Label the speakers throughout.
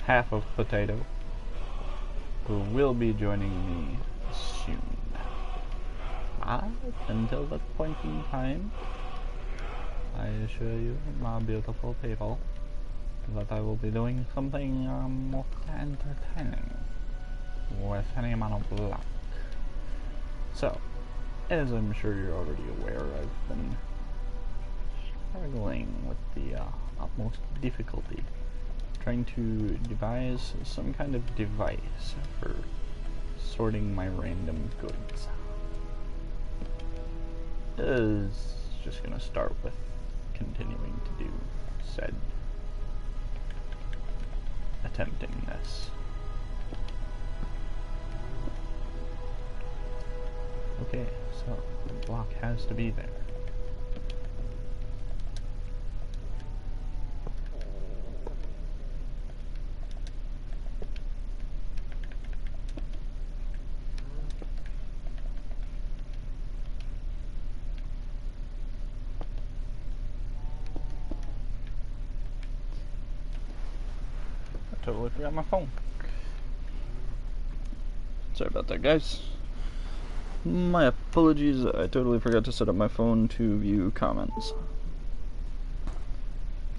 Speaker 1: half of Potato, who will be joining me soon. But until that point in time, I assure you, my beautiful people, that I will be doing something more entertaining with any amount of luck. So, as I'm sure you're already aware, I've been struggling with the utmost difficulty trying to devise some kind of device for sorting my random goods. Is just gonna start with continuing to do said attempting this. Okay, so the block has to be there. I totally forgot my phone. Sorry about that, guys. My apologies, I totally forgot to set up my phone to view comments.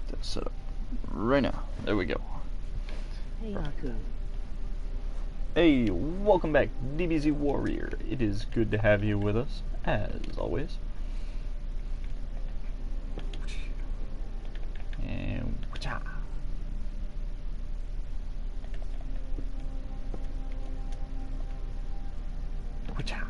Speaker 1: That's set up right now. There we go.
Speaker 2: Hey, Aku.
Speaker 1: Hey, welcome back, DBZ Warrior. It is good to have you with us, as always. And whatcha? Whatcha?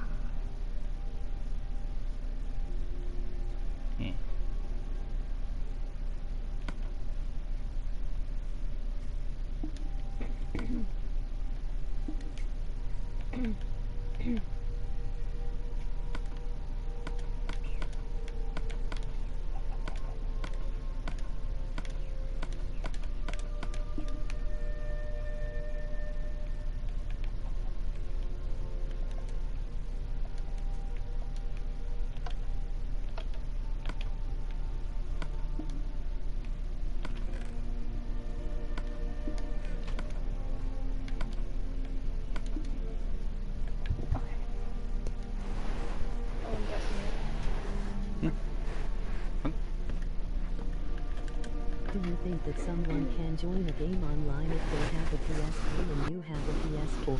Speaker 2: Do you think that someone can join a game online if they have a PS3 and you have a PS4?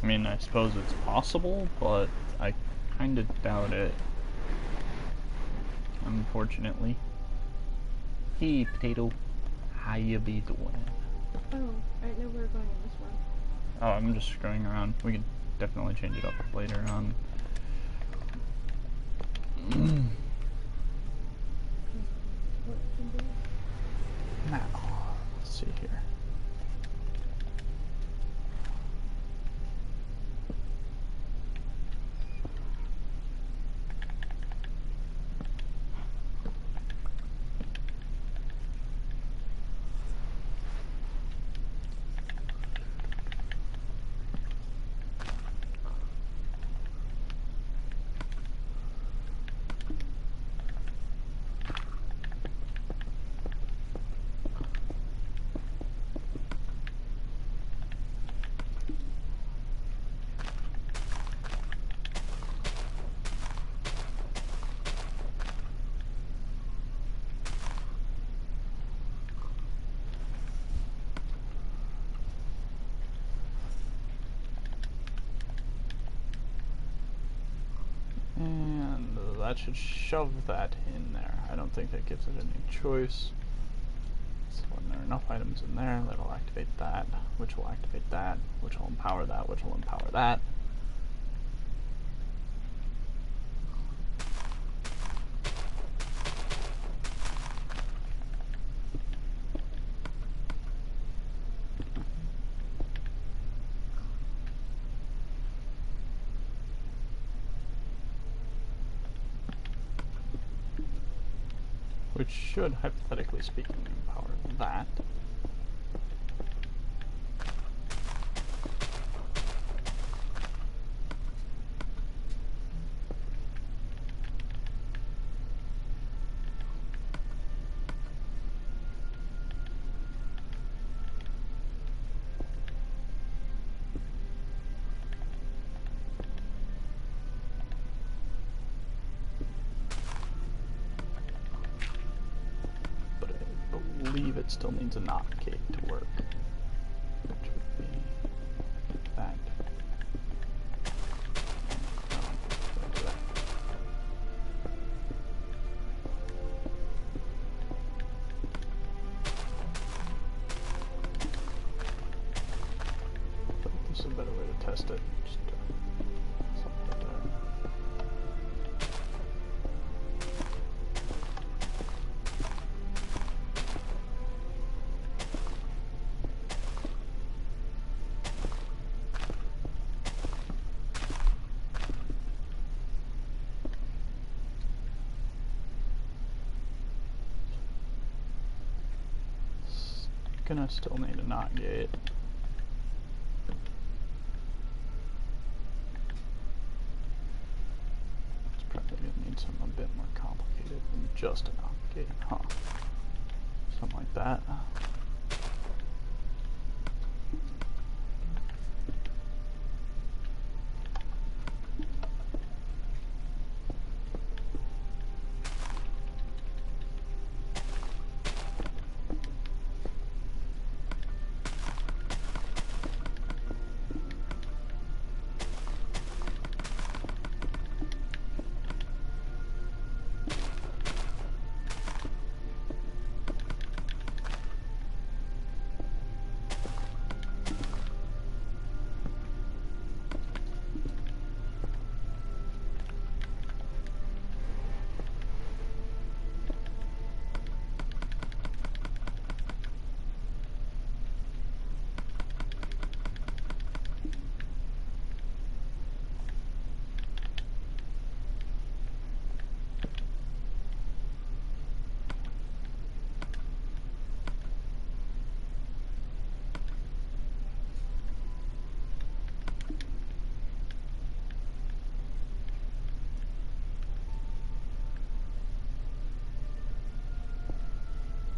Speaker 1: I mean, I suppose it's possible, but I kind of doubt it. Unfortunately. Hey, Potato. How you be doing?
Speaker 3: Oh, I know we're going in this one.
Speaker 1: Oh, I'm just going around. We can definitely change it up later on. Now, let's see here. And that should shove that in there. I don't think that gives it any choice. So when there are enough items in there, that'll activate that, which will activate that, which will empower that, which will empower that. Which should, hypothetically speaking, empower that. believe it still needs a NOT gate to work, which would be that. This is a better way to test it. Just select it there. Gonna still need a NOT gate. It's probably gonna need something a bit more complicated than just a NOT gate, huh? Something like that.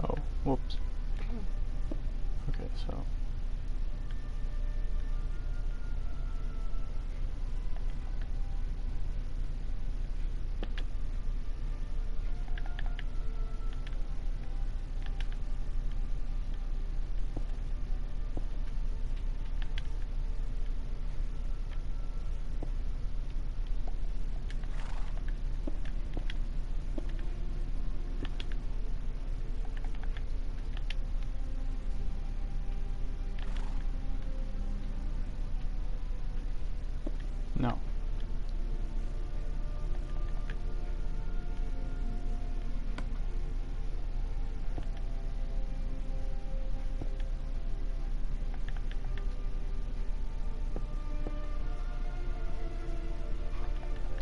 Speaker 1: Oh, whoops. Okay, so no.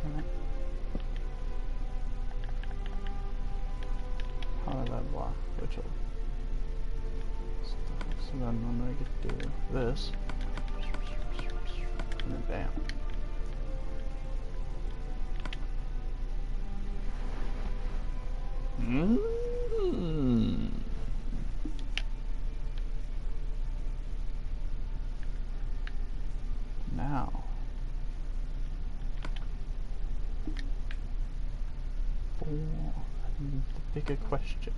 Speaker 1: Alright. How did that block? Which of so then when I get to do this, and then bam. Now, for the bigger question.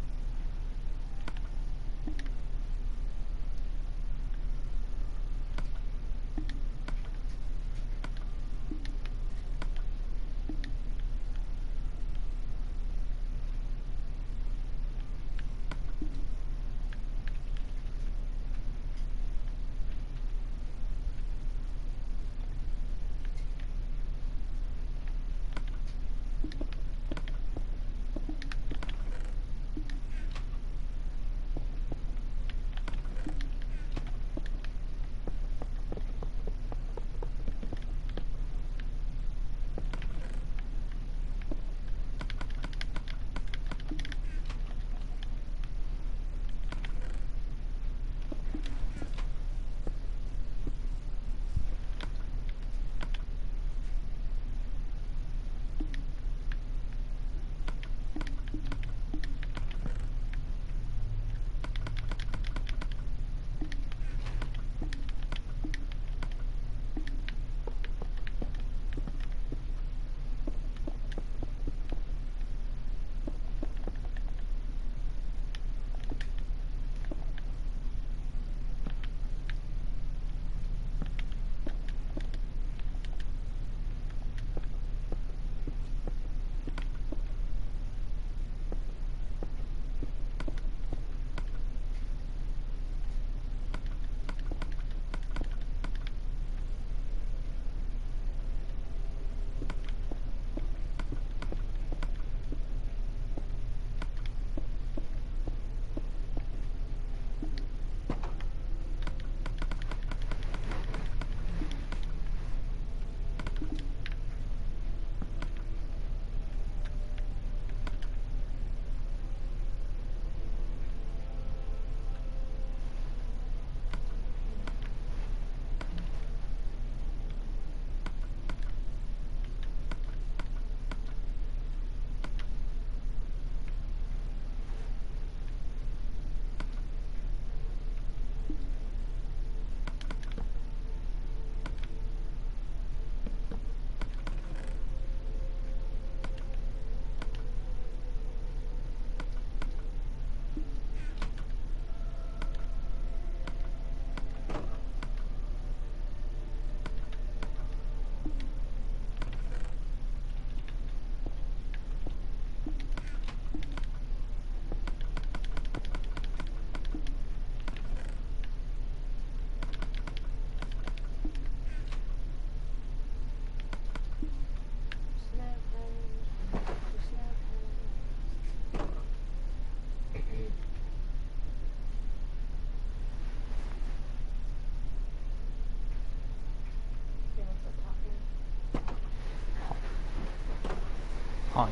Speaker 1: Hi.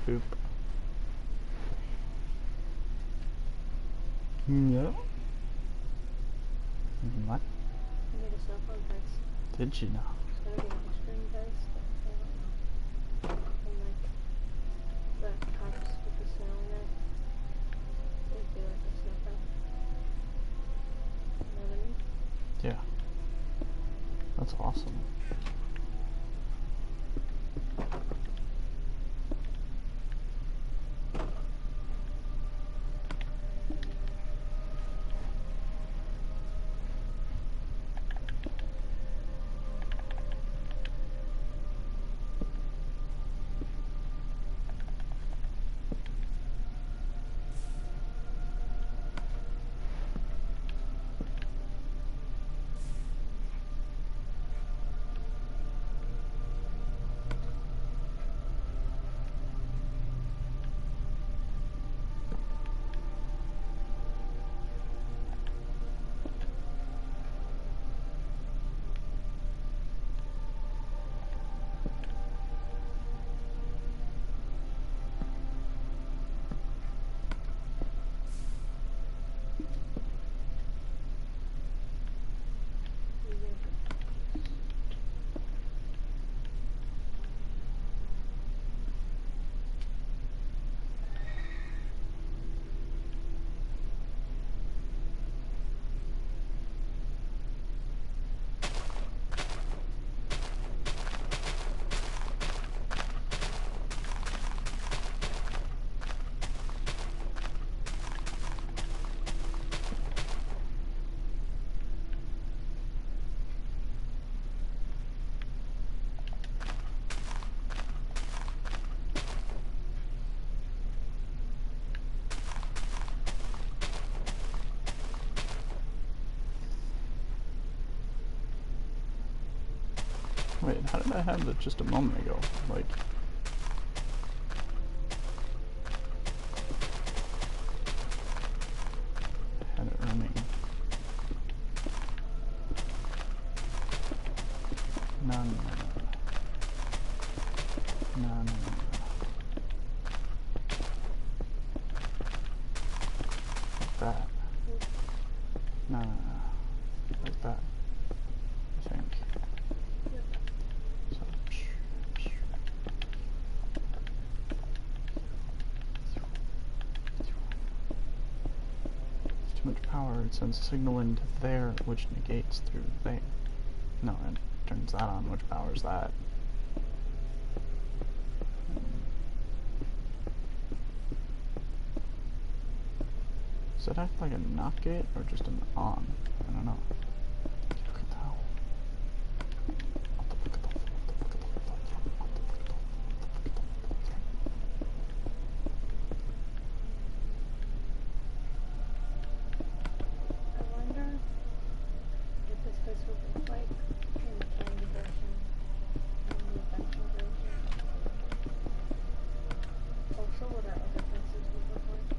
Speaker 1: Boop. Yeah. What?
Speaker 3: I made a cell phone test.
Speaker 1: Did you know?
Speaker 3: So I did a screen test. I don't know. And like the cups with the snow in it. They do like a snow cup. You know what I mean?
Speaker 1: Yeah. That's awesome. Wait, how did I have that just a moment ago? Like... I had it running. No, no, no, no. No, no, no, no. Like that. No, no, no. Like that. I think. So, it's too much power. It sends a signal into there, which negates through there. No, it turns that on, which powers that. Does that act like a not gate or just an on? I don't know. Look at that.
Speaker 3: I wonder what this place would look like in the candy version and the adventure version. Also, what our other places would look like.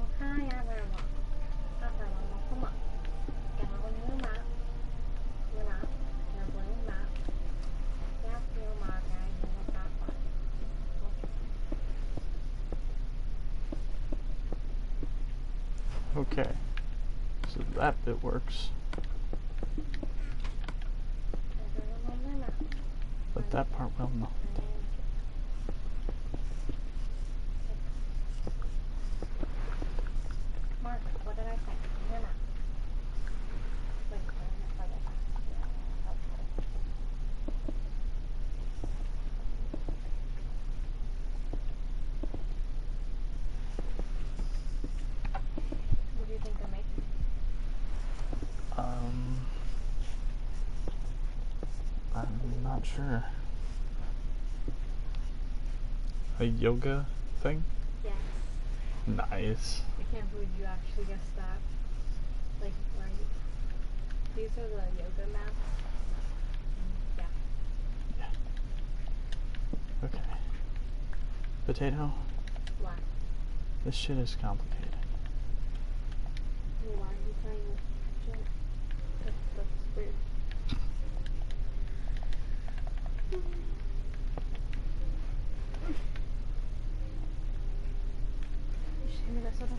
Speaker 3: Okay, everyone. Everyone, welcome up. Get on your map. Your map. Your blue map. Yes, your map, guys. You look that fun.
Speaker 1: Okay. So that bit works.
Speaker 3: Everyone on their map.
Speaker 1: But that part will not.
Speaker 3: Mark, what did I say? Your map. Wait, turn it further back. Yeah, helpful. What do you think they're making?
Speaker 1: I'm not sure. A yoga thing?
Speaker 3: Yes.
Speaker 1: Nice.
Speaker 3: I can't believe you actually guessed that. Like, right. These are the yoga mats. Yeah.
Speaker 1: Yeah. Okay. Potato,
Speaker 3: Black.
Speaker 1: this shit is complicated.
Speaker 3: Shit. That's weird. You should hand me that soda.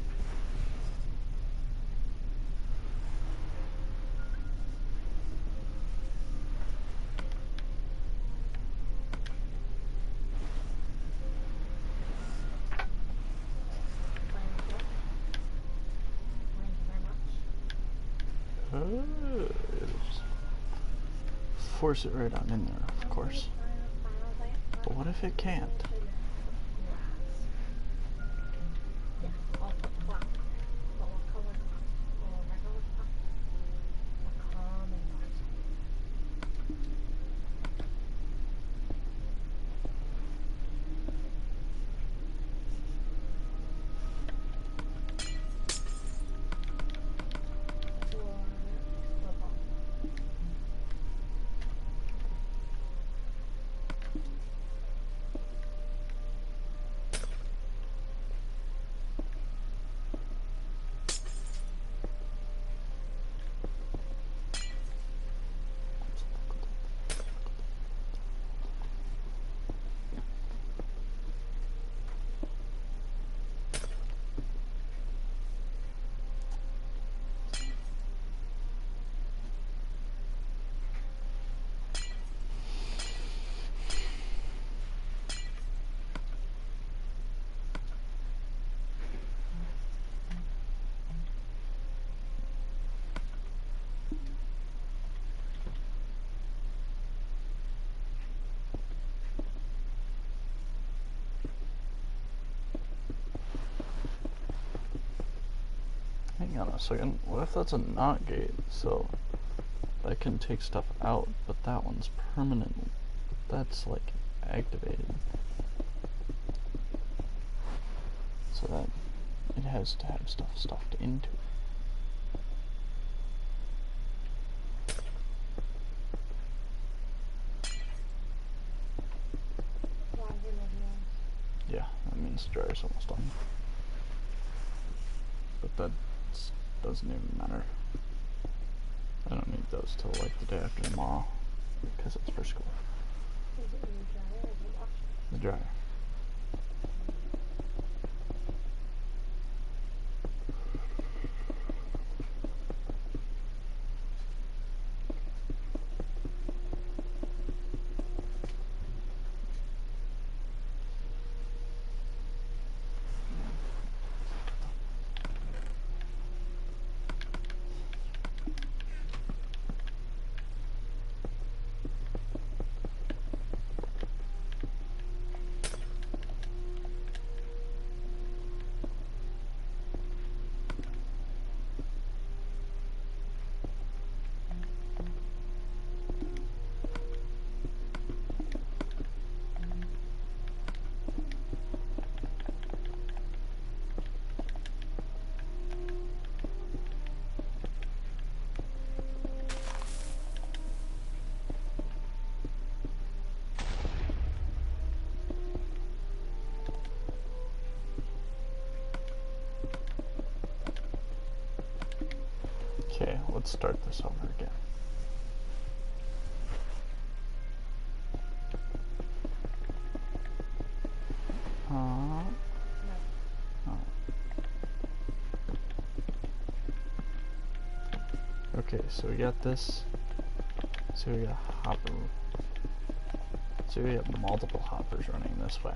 Speaker 3: Thank you. Thank you very much.
Speaker 1: Just force it right on in there, of course. But what if it can't?
Speaker 3: Yeah, I'll put black. But what color black? Or regular black? Or common black? Or purple.
Speaker 1: Hang on a second. What if that's a NOT gate? So that can take stuff out, but that one's permanent. That's like activated. So that it has to have stuff stuffed into it.
Speaker 3: Why do you live here?
Speaker 1: Yeah, that means the dryer's almost done. But that doesn't even matter. I don't need those till like the day after tomorrow because it's for school.
Speaker 3: Is it in the dryer or the washer?
Speaker 1: The dryer. Okay, let's start this over again.
Speaker 3: No.
Speaker 1: Oh. Okay, so we got this. So we got a hopper. So we have multiple hoppers running this way.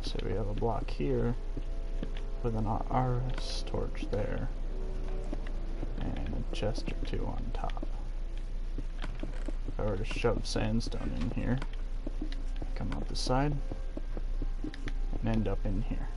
Speaker 1: So we have a block here with an RS torch there and a chest or two on top. If I were to shove sandstone in here, come out the side and end up in here.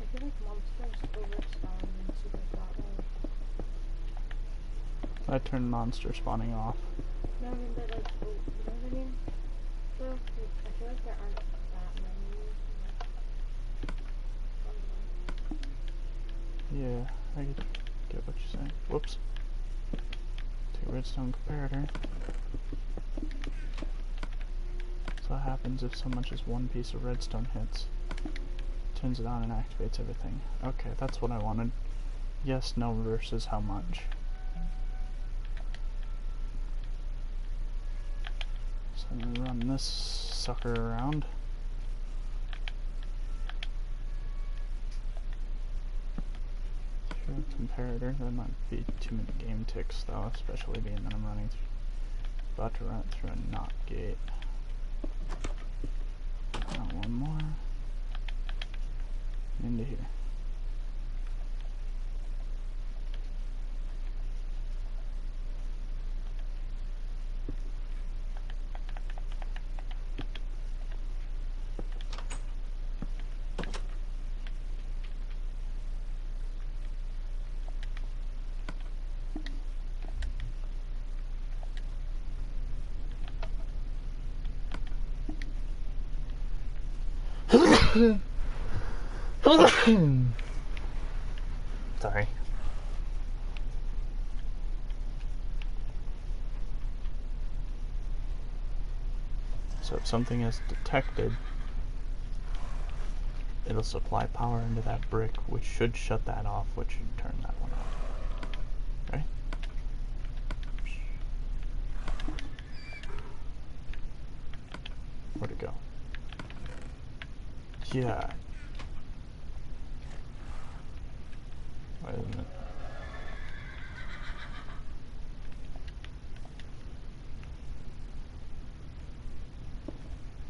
Speaker 3: I feel like monsters overspawn in Super Slot World.
Speaker 1: That turned monster spawning off.
Speaker 3: No, I mean, but like, oh, you know what I mean? So, I feel like there aren't that many.
Speaker 1: Yeah, I get what you're saying. Whoops. Take redstone comparator. So what happens if so much as one piece of redstone hits? Turns it on and activates everything. Okay, that's what I wanted. Yes, no versus how much. So I'm gonna run this sucker around. Sure, comparator. That might be too many game ticks though, especially being that I'm about to run through a NOT gate. One more. Into here. Sorry. So if something is detected, it'll supply power into that brick, which should shut that off, which should turn that one off. Okay? Where'd it go? Yeah. Why isn't it?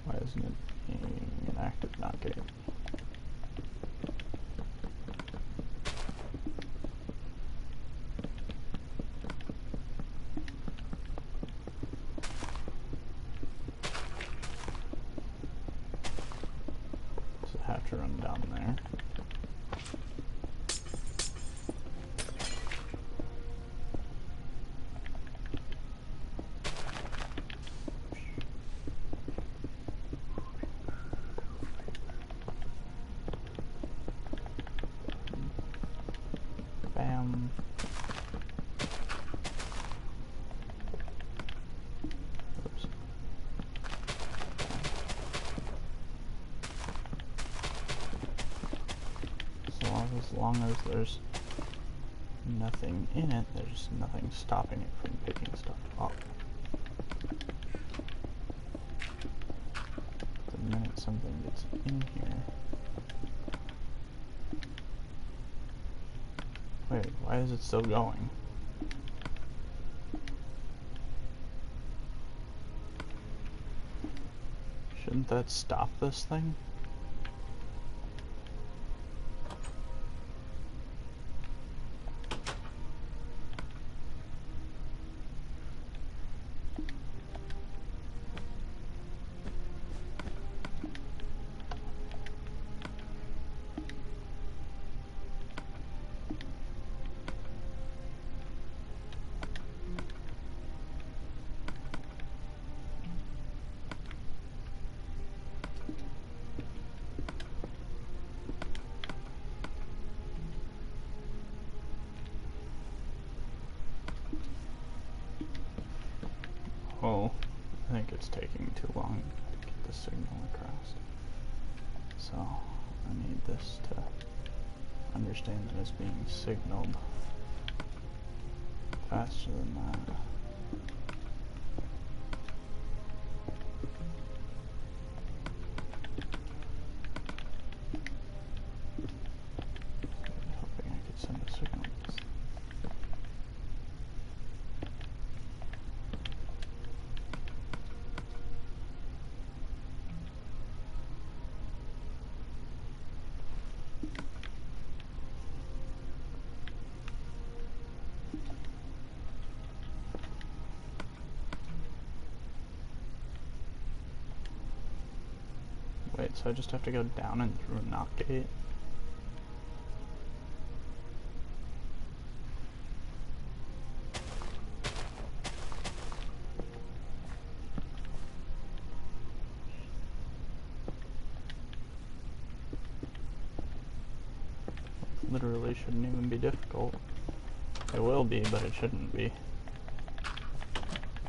Speaker 1: Why isn't it being an active NOT gate? Does it have to run down there? Bam. Oops. As long as there's nothing in it, there's nothing stopping it from picking stuff up. The minute something gets in here... Wait, why is it still going? Shouldn't that stop this thing? Oh, I think it's taking too long to get the signal across. So, I need this to understand that it's being signaled faster than that. Hoping I could send a signal. Wait, so I just have to go down and through a NOT gate? literally shouldn't even be difficult. It will be, but it shouldn't be.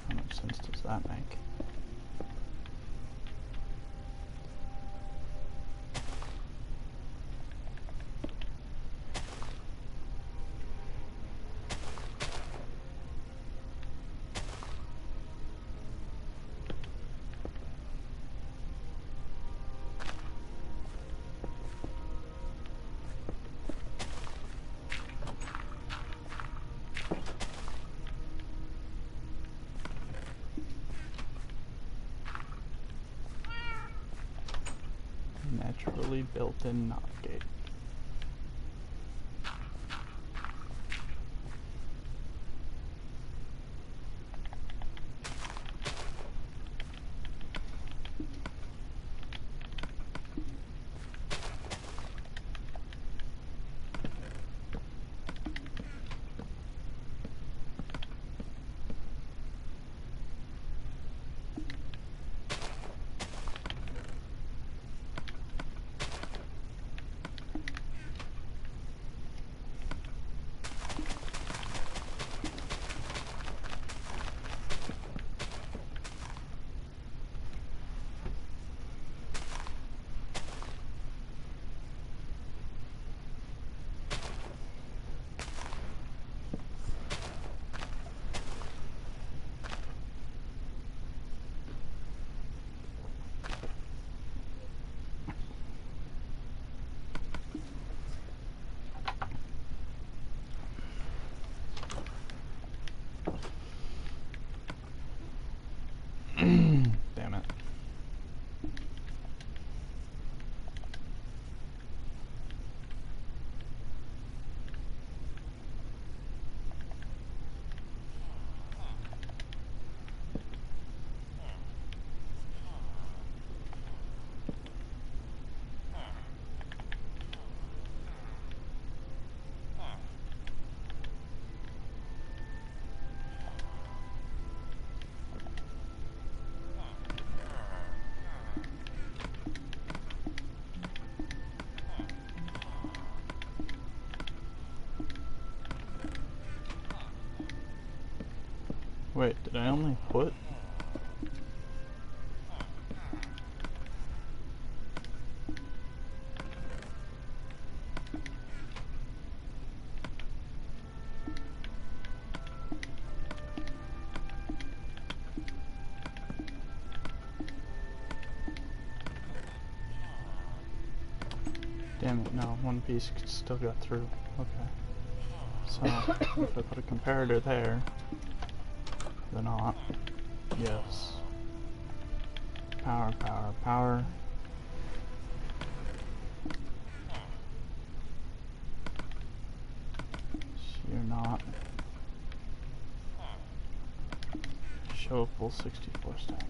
Speaker 1: How much sense does that make? Naturally built-in NOT gate. Damn it. Wait, did I only put? Damn it, no, one piece still got through. Okay. So, if I put a comparator there, the NOT, yes. Power, power, power. Shear NOT. Show full 64 stack.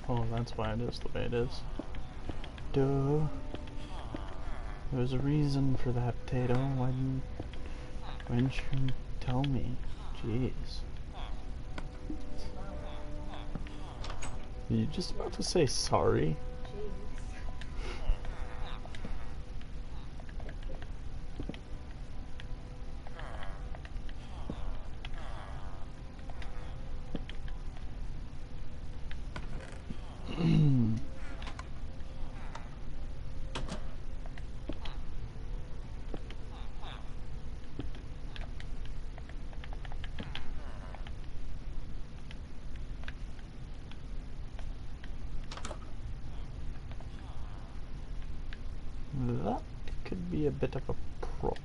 Speaker 1: Oh, that's why it is the way it is. Duh. There's a reason for that, potato. Why didn't you tell me? Jeez. Are you just about to say sorry? That could be a bit of a problem.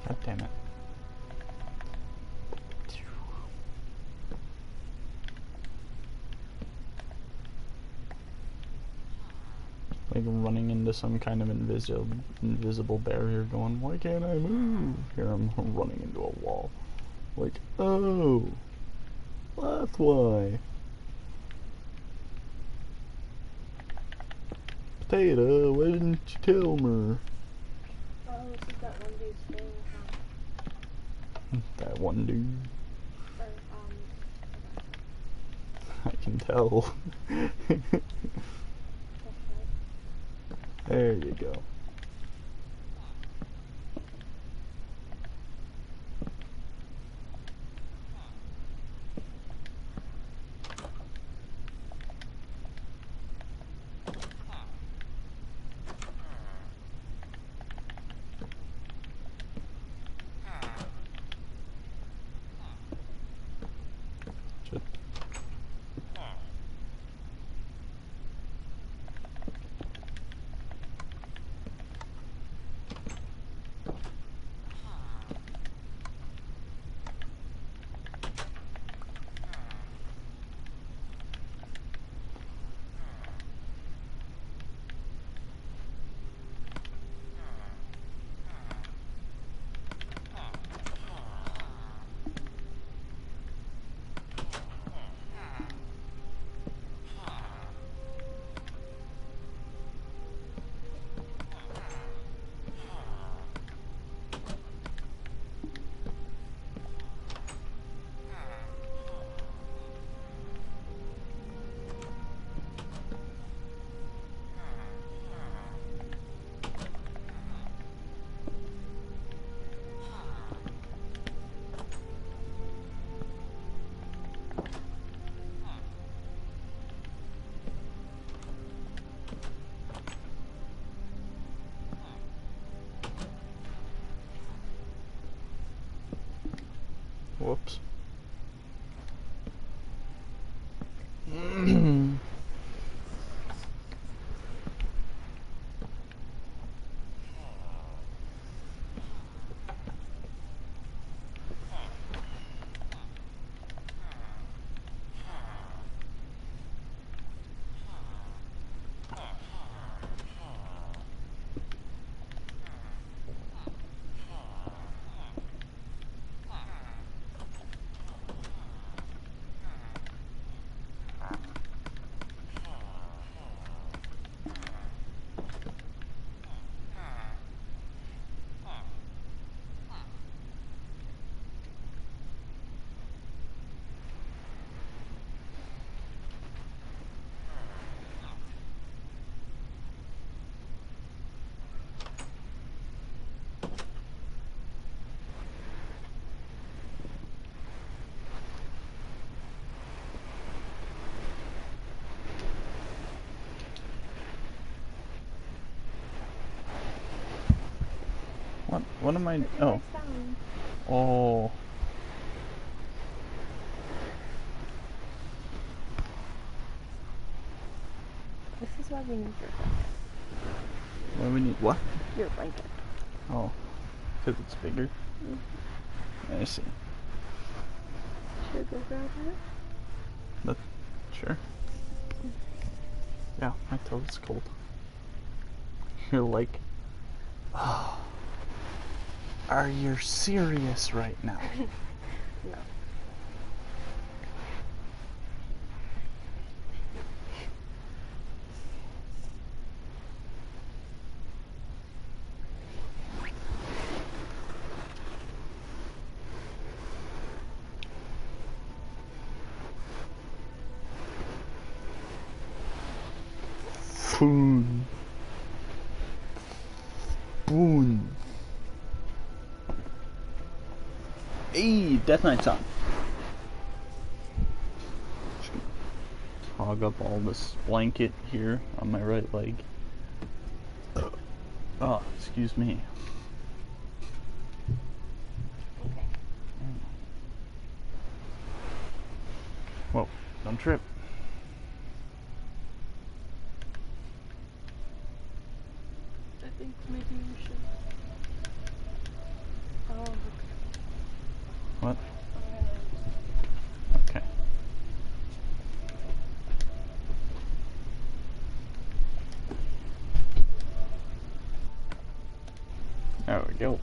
Speaker 1: God damn it. Like running into some kind of invisible barrier going, why can't I move? Here I'm running into a wall. Like, oh, that's why. Potato, why didn't you tell me?
Speaker 3: Oh, this is that one dude's thing,
Speaker 1: That one dude.
Speaker 3: or,
Speaker 1: I can tell.
Speaker 3: that's right.
Speaker 1: There you go. Shit. Whoops. What am I? Oh. Oh.
Speaker 3: This is why we need
Speaker 1: What do we need? What?
Speaker 3: your blanket.
Speaker 1: Oh. Because it's bigger? I see.
Speaker 3: Should we go grab it?
Speaker 1: But, sure. Yeah, my toe's cold. You're like, oh, are you serious right now?
Speaker 3: No.
Speaker 1: Spoon. Spoon. Hey, Death Knight's on. Just gonna hog up all this blanket here on my right leg. Oh, excuse me.
Speaker 3: Okay.
Speaker 1: Whoa, don't trip.
Speaker 3: I think maybe you should. Oh, okay.
Speaker 1: What? Okay. There we go.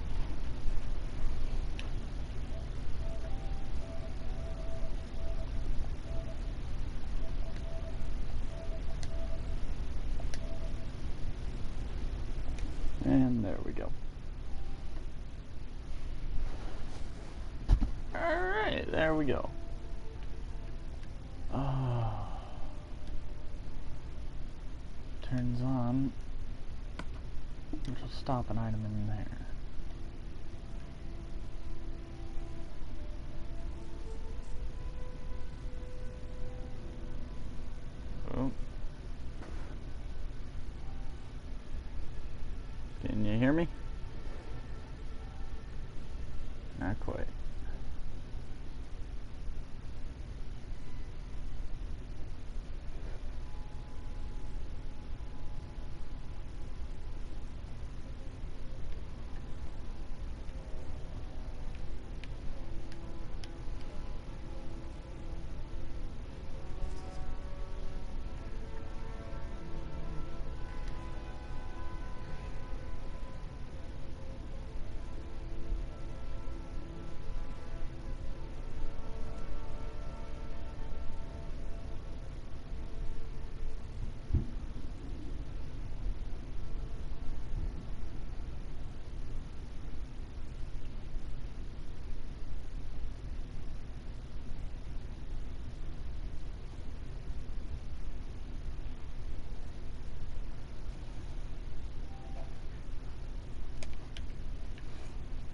Speaker 1: And there we go. Alright, there we go. Oh. Turns on. Just stop an item in there. Oh. Can you hear me? Not quite.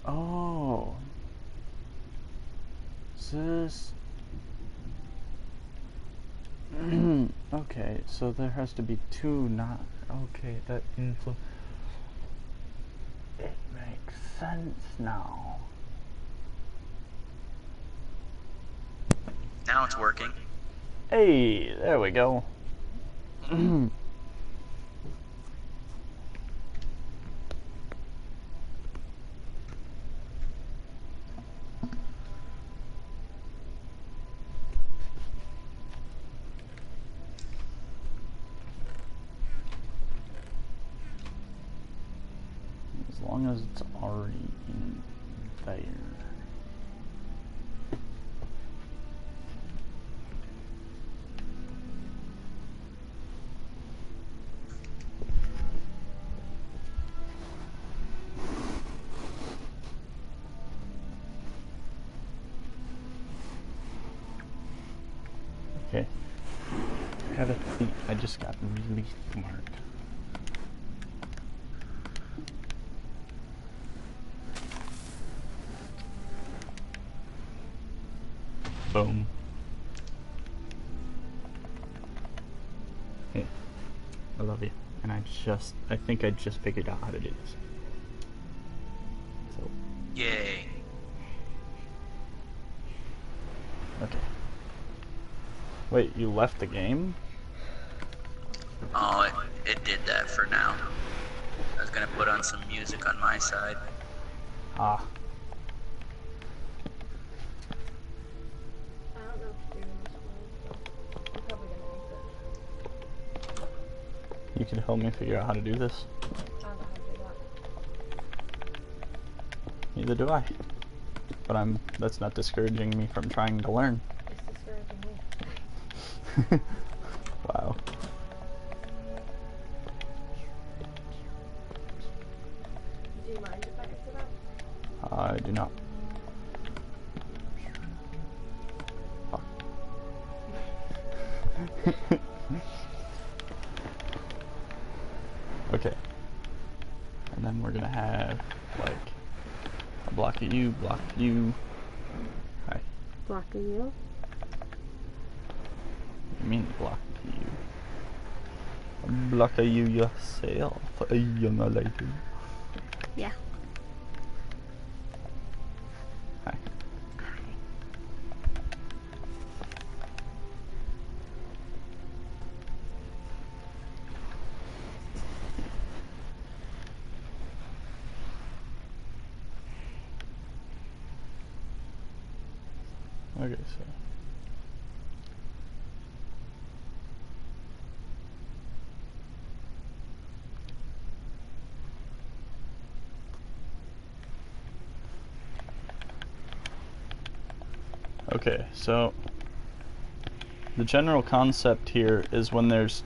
Speaker 1: Oh. This. Okay, so there has to be two not. Okay, that influ. It makes sense now.
Speaker 4: Now it's working.
Speaker 1: Hey, there we go. As long as it's already in there. Okay. I just got really smart. Boom. Hey, I love you. And I think I just figured out how to do this. So,
Speaker 4: Yay.
Speaker 1: okay. Wait, you left the game?
Speaker 4: Oh, it did that for now. I was gonna put on some music on my side.
Speaker 1: Ah.
Speaker 3: I don't know if you're doing this one, so I'm probably gonna exit.
Speaker 1: You can help me figure out how to do this?
Speaker 3: I don't know how to do that.
Speaker 1: Neither do I. But that's not discouraging me from trying to learn.
Speaker 3: It's discouraging me.
Speaker 1: Wow.
Speaker 3: Do you mind if I exit out?
Speaker 1: I do not. Fuck. Okay. And then we're gonna have, like, a block of you, block of you. Hi.
Speaker 3: Block of you?
Speaker 1: What do you mean block of you? A block of you yourself, a young lady.
Speaker 3: Yeah.
Speaker 1: Hi. Okay, so. Okay, so the general concept here is when there's...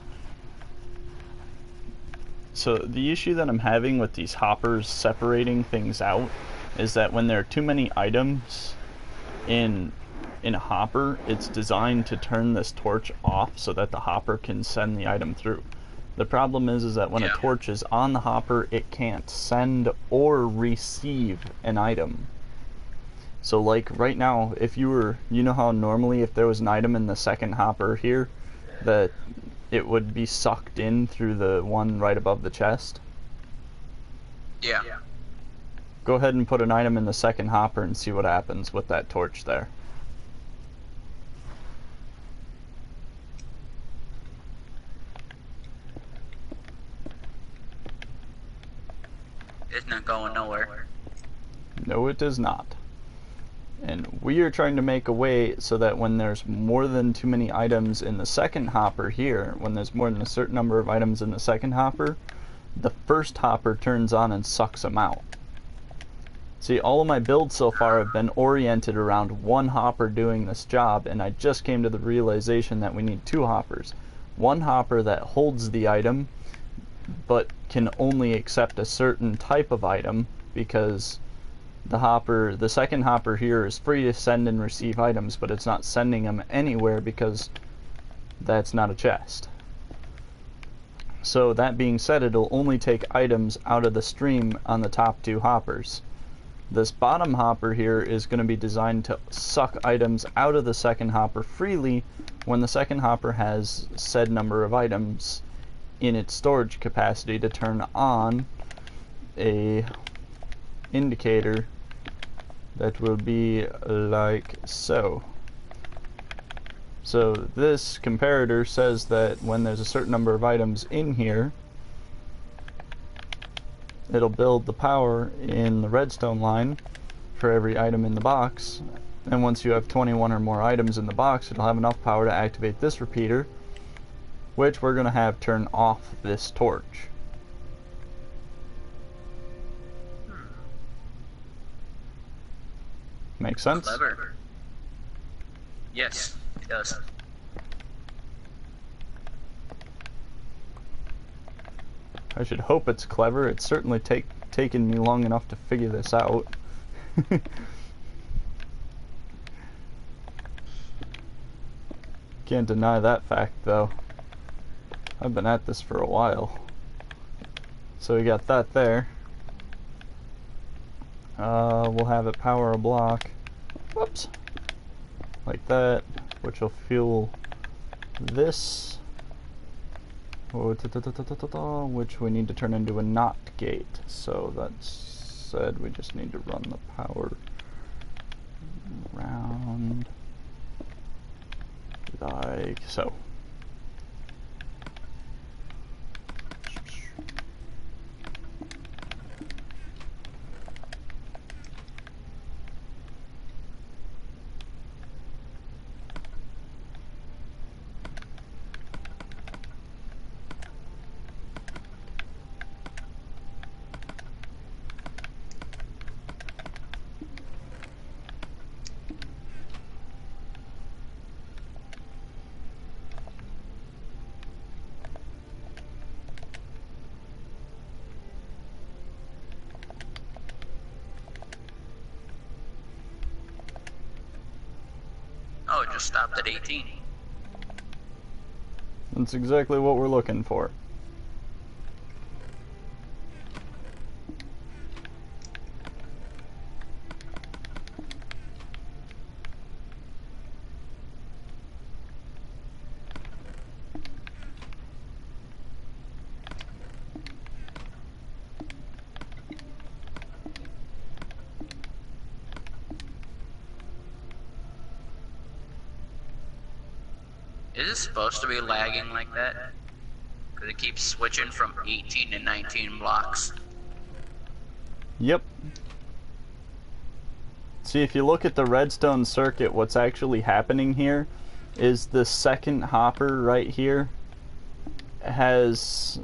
Speaker 1: So the issue that I'm having with these hoppers separating things out is that when there are too many items in a hopper, it's designed to turn this torch off so that the hopper can send the item through. The problem is that when a
Speaker 4: Yeah.
Speaker 1: torch is on the hopper, it can't send or receive an item. So like right now, if you were, you know how normally if there was an item in the second hopper here, that it would be sucked in through the one right above the chest?
Speaker 4: Yeah.
Speaker 1: Go ahead and put an item in the second hopper and see what happens with that torch there.
Speaker 4: It's not going nowhere.
Speaker 1: No, it does not. And we are trying to make a way so that when there's more than too many items in the second hopper here, when there's more than a certain number of items in the second hopper, the first hopper turns on and sucks them out. See, all of my builds so far have been oriented around one hopper doing this job, and I just came to the realization that we need two hoppers. One hopper that holds the item, but can only accept a certain type of item, because the second hopper here is free to send and receive items, but it's not sending them anywhere because that's not a chest. So that being said, it'll only take items out of the stream on the top two hoppers. This bottom hopper here is going to be designed to suck items out of the second hopper freely when the second hopper has said number of items in its storage capacity to turn on a indicator that will be like so. So this comparator says that when there's a certain number of items in here, it'll build the power in the redstone line for every item in the box, and once you have 21 or more items in the box, it'll have enough power to activate this repeater, which we're going to have turn off this torch. Make sense?
Speaker 4: Clever. Yes, it does.
Speaker 1: I should hope it's clever. It's certainly taken me long enough to figure this out. Can't deny that fact, though. I've been at this for a while. So we got that there. We'll have it power a block. Whoops. Like that, which will fuel this. Which we need to turn into a NOT gate. So that said, we just need to run the power around like so.
Speaker 4: Oh, it just stopped at 18.
Speaker 1: That's exactly what we're looking for.
Speaker 4: Is it supposed to be lagging like that? Because it keeps switching from 18 to 19 blocks.
Speaker 1: Yep. See, if you look at the redstone circuit, what's actually happening here is the second hopper right here has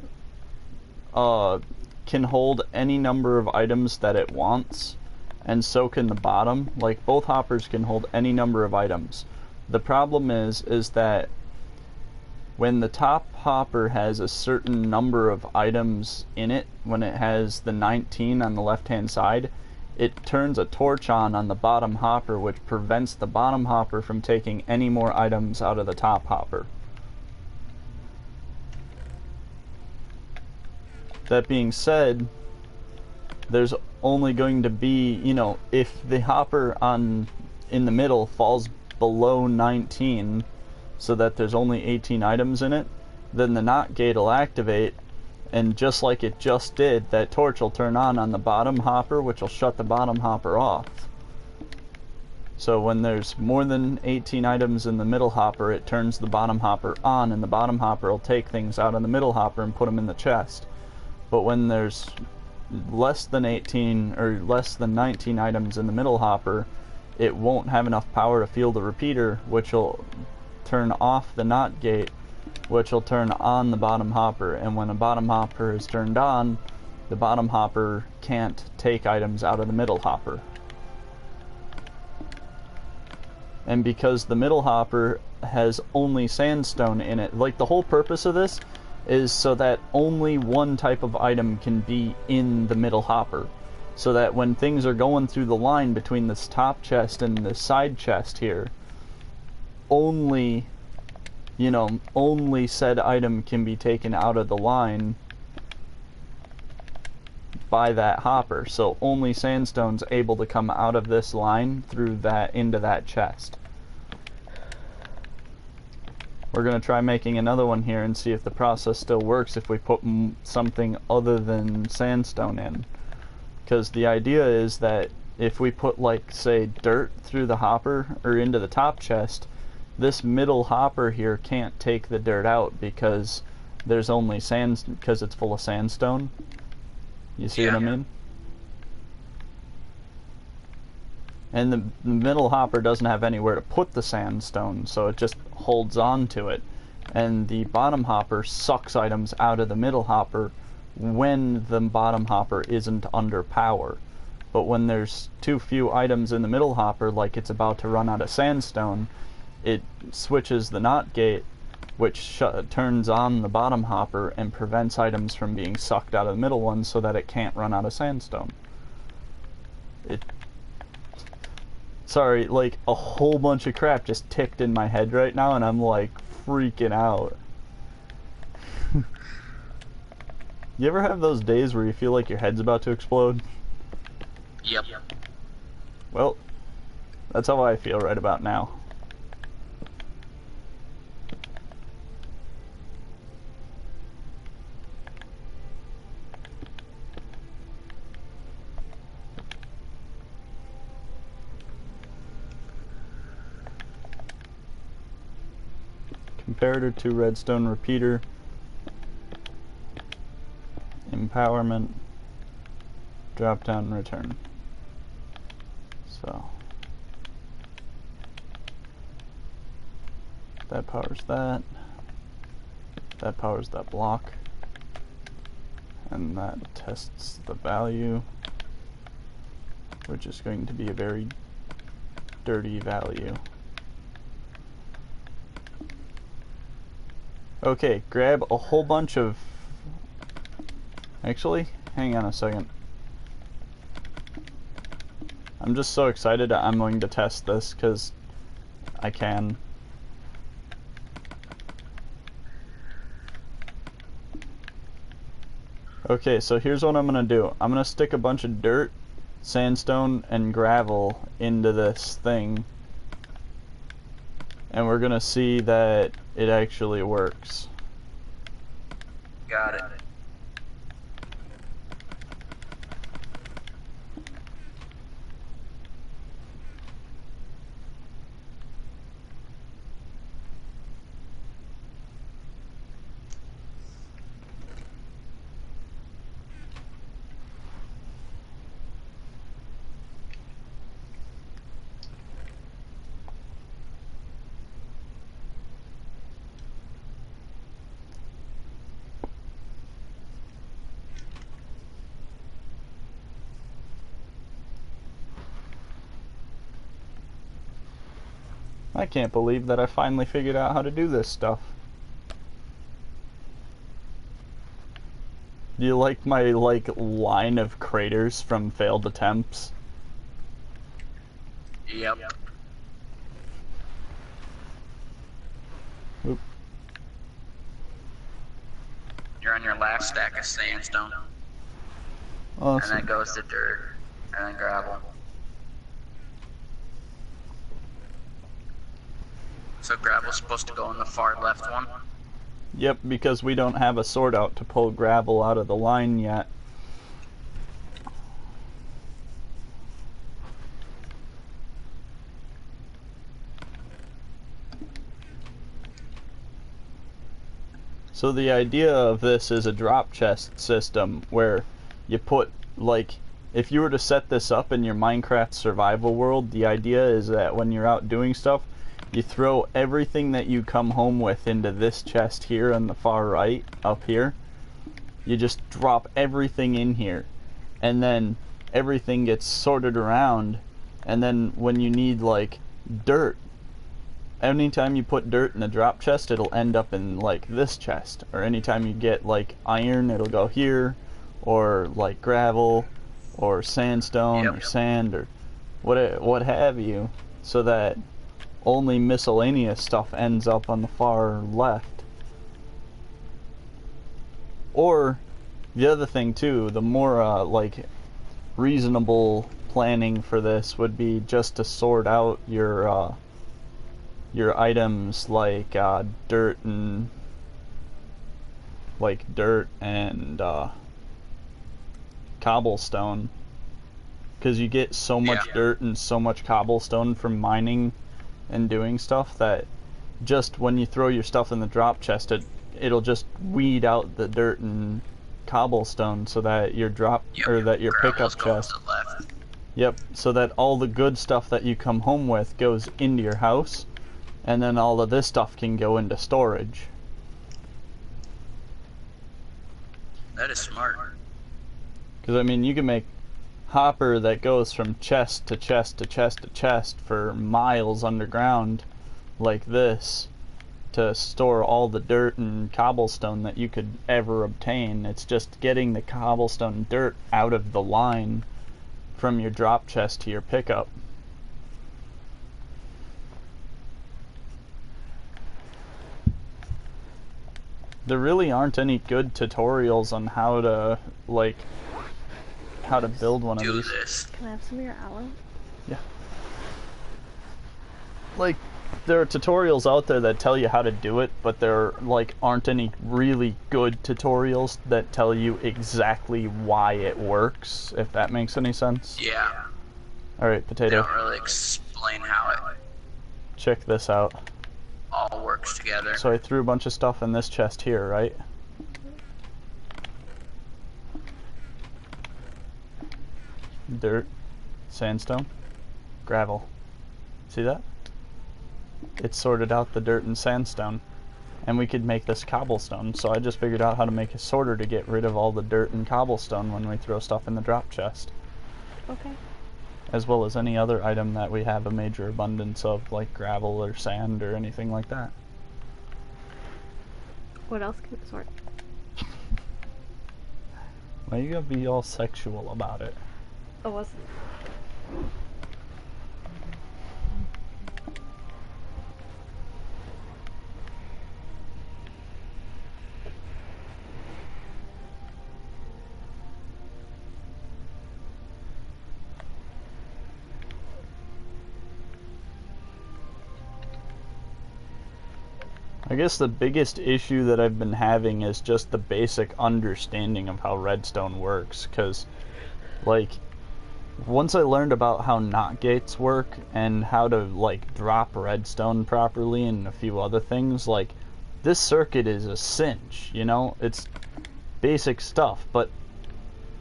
Speaker 1: can hold any number of items that it wants, and so can the bottom. Like, both hoppers can hold any number of items. The problem is that when the top hopper has a certain number of items in it, when it has the 19 on the left hand side, it turns a torch on the bottom hopper, which prevents the bottom hopper from taking any more items out of the top hopper. that being said, there's only going to be, you know, if the hopper in the middle falls below 19, so that there's only 18 items in it, then the NOT gate will activate, and just like it just did, that torch will turn on the bottom hopper, which will shut the bottom hopper off. So when there's more than 18 items in the middle hopper, it turns the bottom hopper on, and the bottom hopper will take things out of the middle hopper and put them in the chest. But when there's less than 18 or less than 19 items in the middle hopper, it won't have enough power to fuel the repeater, which will turn off the NOT gate, which will turn on the bottom hopper. And when the bottom hopper is turned on, the bottom hopper can't take items out of the middle hopper. And because the middle hopper has only sandstone in it, like, the whole purpose of this is so that only one type of item can be in the middle hopper. So that when things are going through the line between this top chest and the side chest here, only, you know, only said item can be taken out of the line by that hopper. So only sandstone's able to come out of this line through that into that chest. We're going to try making another one here and see if the process still works if we put something other than sandstone in. Because the idea is that if we put, like, say, dirt through the hopper or into the top chest, this middle hopper here can't take the dirt out because there's only sand, because it's full of sandstone. You see what I mean? And the middle hopper doesn't have anywhere to put the sandstone, so it just holds on to it. And the bottom hopper sucks items out of the middle hopper when the bottom hopper isn't under power. But when there's too few items in the middle hopper, like it's about to run out of sandstone, it switches the NOT gate, which turns on the bottom hopper and prevents items from being sucked out of the middle one so that it can't run out of sandstone. Sorry, like, a whole bunch of crap just ticked in my head right now, and I'm, like, freaking out. You ever have those days where you feel like your head's about to explode?
Speaker 4: Yep.
Speaker 1: Well, that's how I feel right about now. Comparator to redstone repeater, empowerment, drop down, return. So that powers that, that powers that block, and that tests the value, which is going to be a very dirty value. Okay, grab a whole bunch of... Actually, hang on a second. I'm just so excited that I'm going to test this, because I can. Okay, so here's what I'm going to do. I'm going to stick a bunch of dirt, sandstone, and gravel into this thing. And we're going to see that it actually works.
Speaker 4: Got it.
Speaker 1: I can't believe that I finally figured out how to do this stuff. Do you like my, like, line of craters from failed attempts?
Speaker 4: Yep.
Speaker 1: Oop.
Speaker 4: You're you're on your last stack of sandstone. And
Speaker 1: Awesome.
Speaker 4: then goes to dirt, and then gravel. So gravel's supposed to go in the far left one?
Speaker 1: Yep, because we don't have a sort out to pull gravel out of the line yet. So the idea of this is a drop chest system where you put, like, if you were to set this up in your Minecraft survival world, the idea is that when you're out doing stuff, you throw everything that you come home with into this chest here on the far right, up here. You just drop everything in here, and then everything gets sorted around, and then when you need, like, dirt, anytime you put dirt in a drop chest, it'll end up in, like, this chest. Or anytime you get, like, iron, it'll go here, or, like, gravel, or sandstone, or sand, or what have you, so that only miscellaneous stuff ends up on the far left. Or, the other thing too, the more, like, reasonable planning for this would be just to sort out your items like dirt and cobblestone, because you get so much dirt and so much cobblestone from mining and doing stuff that just when you throw your stuff in the drop chest, it'll just weed out the dirt and cobblestone so that your that your pickup chest. Yep, so that all the good stuff that you come home with goes into your house, and then all of this stuff can go into storage.
Speaker 4: That is smart.
Speaker 1: Because, I mean, you can make hopper that goes from chest to chest to chest to chest for miles underground like this to store all the dirt and cobblestone that you could ever obtain. It's just getting the cobblestone and dirt out of the line from your drop chest to your pickup. There really aren't any good tutorials on how to, like, how to build one of these.
Speaker 4: This.
Speaker 3: Can I have some of your aloe?
Speaker 1: Yeah. Like, there are tutorials out there that tell you how to do it, but there, like, aren't any really good tutorials that tell you exactly why it works, if that makes any sense.
Speaker 4: Yeah.
Speaker 1: Alright,
Speaker 4: They
Speaker 1: Potato,
Speaker 4: don't really explain how it
Speaker 1: check this out.
Speaker 4: all works together.
Speaker 1: So I threw a bunch of stuff in this chest here, right? Dirt, sandstone, gravel. See that? It sorted out the dirt and sandstone. And we could make this cobblestone, so I just figured out how to make a sorter to get rid of all the dirt and cobblestone when we throw stuff in the drop chest.
Speaker 3: Okay.
Speaker 1: As well as any other item that we have a major abundance of, like gravel or sand or anything like that.
Speaker 3: What else can it sort?
Speaker 1: Why you gotta be all sexual about it?
Speaker 3: Oh, wasn't it?
Speaker 1: I guess the biggest issue that I've been having is just the basic understanding of how redstone works, because, like, once I learned about how NOT gates work and how to, like, drop redstone properly and a few other things, like, this circuit is a cinch, you know? It's basic stuff, but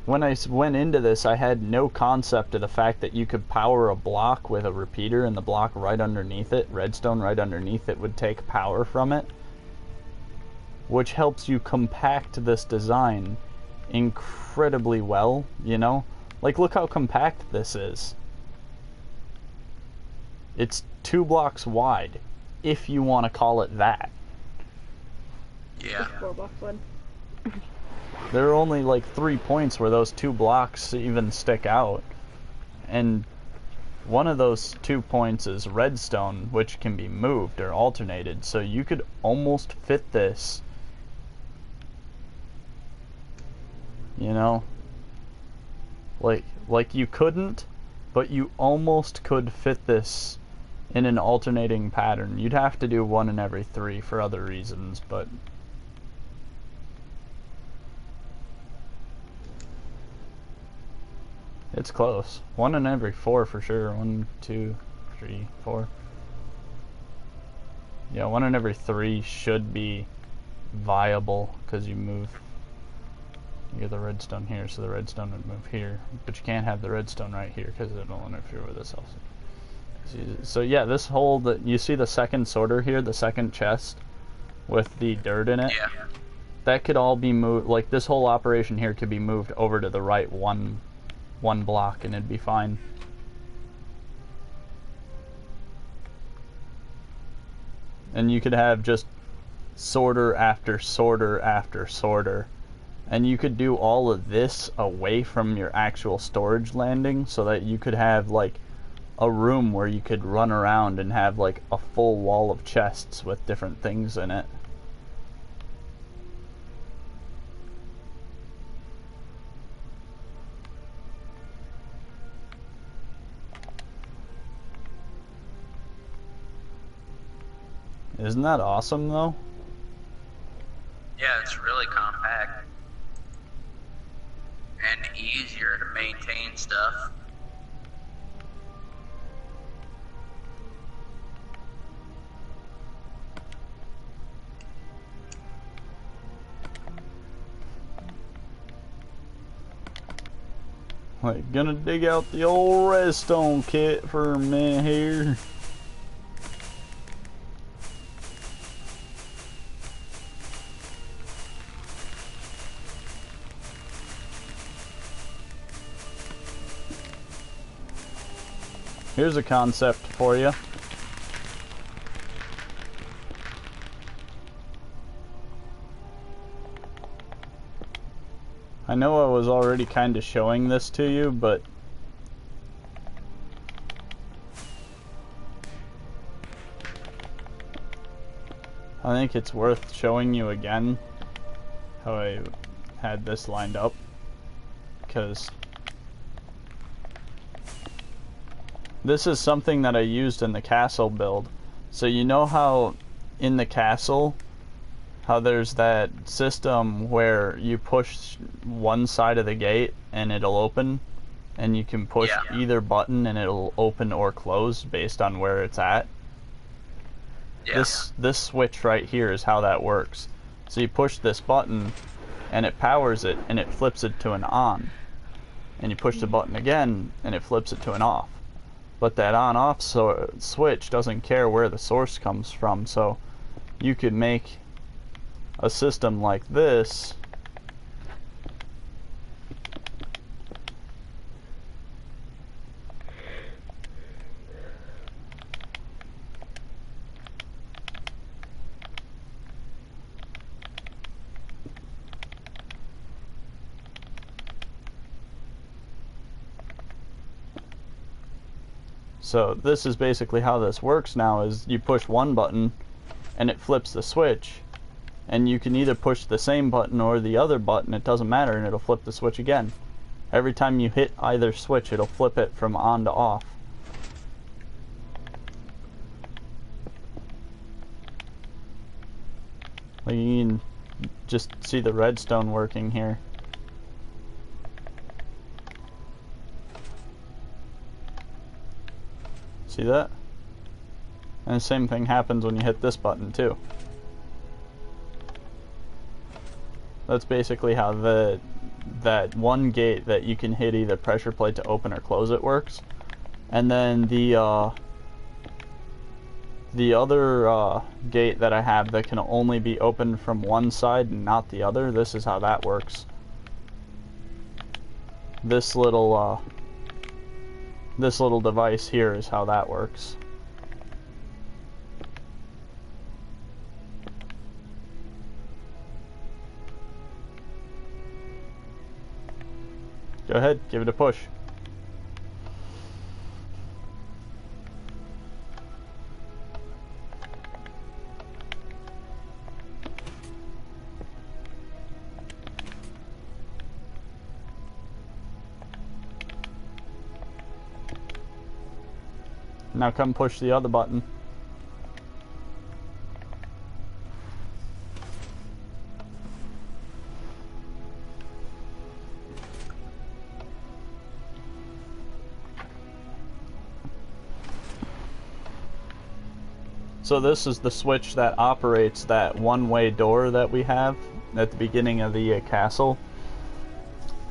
Speaker 1: when I went into this, I had no concept of the fact that you could power a block with a repeater and the block right underneath it, redstone right underneath it, would take power from it, which helps you compact this design incredibly well, you know? Like, look how compact this is. It's 2 blocks wide, if you want to call it that.
Speaker 4: Yeah.
Speaker 3: 4 blocks wide.
Speaker 1: There are only like 3 points where those 2 blocks even stick out. And one of those 2 points is redstone, which can be moved or alternated. So you could almost fit this you know? Like you couldn't, but you almost could fit this in an alternating pattern. You'd have to do 1 in every 3 for other reasons, but it's close. 1 in every 4 for sure. 1, 2, 3, 4. Yeah, 1 in every 3 should be viable because you move. You get the redstone here, so the redstone would move here. But you can't have the redstone right here because it'll interfere with this also. So yeah, this hole that you see, the second sorter here, the second chest with the dirt in it.
Speaker 4: Yeah.
Speaker 1: That could all be moved. Like this whole operation here could be moved over to the right one block, and it'd be fine. And you could have just sorter after sorter after sorter. And you could do all of this away from your actual storage landing so that you could have like a room where you could run around and have like a full wall of chests with different things in it. Isn't that awesome though?
Speaker 4: Yeah, it's really compact. And easier to maintain stuff.
Speaker 1: Like, gonna dig out the old redstone kit for a minute here. Here's a concept for you. I know I was already kind of showing this to you, but I think it's worth showing you again how I had this lined up, because this is something that I used in the castle build. So you know how in the castle, how there's that system where you push one side of the gate and it'll open, and you can push either button and it'll open or close based on where it's at?
Speaker 4: Yeah.
Speaker 1: This switch right here is how that works. So you push this button and it powers it and it flips it to an on. And you push the button again and it flips it to an off. But that on-off switch doesn't care where the source comes from, so you could make a system like this So this is basically how this works now, is you push one button and it flips the switch, and you can either push the same button or the other button, it doesn't matter, and it'll flip the switch again. Every time you hit either switch, it'll flip it from on to off. Like you can just see the redstone working here. See that? And the same thing happens when you hit this button too. That's basically how that one gate that you can hit either pressure plate to open or close it works. And then the other gate that I have that can only be opened from one side and not the other, this is how that works. This little device here is how that works. Go ahead, give it a push. Now come push the other button. So this is the switch that operates that one-way door that we have at the beginning of the castle.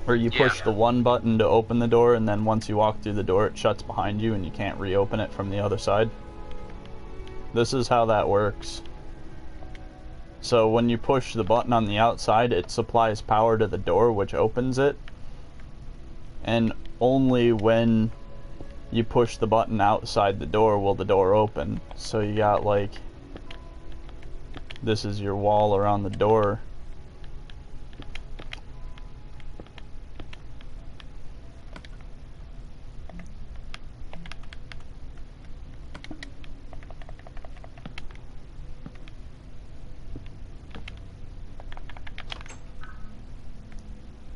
Speaker 1: Where you push the one button to open the door, and then once you walk through the door it shuts behind you and you can't reopen it from the other side. This is how that works. So when you push the button on the outside, it supplies power to the door, which opens it. And only when you push the button outside the door will the door open. So you got like, this is your wall around the door.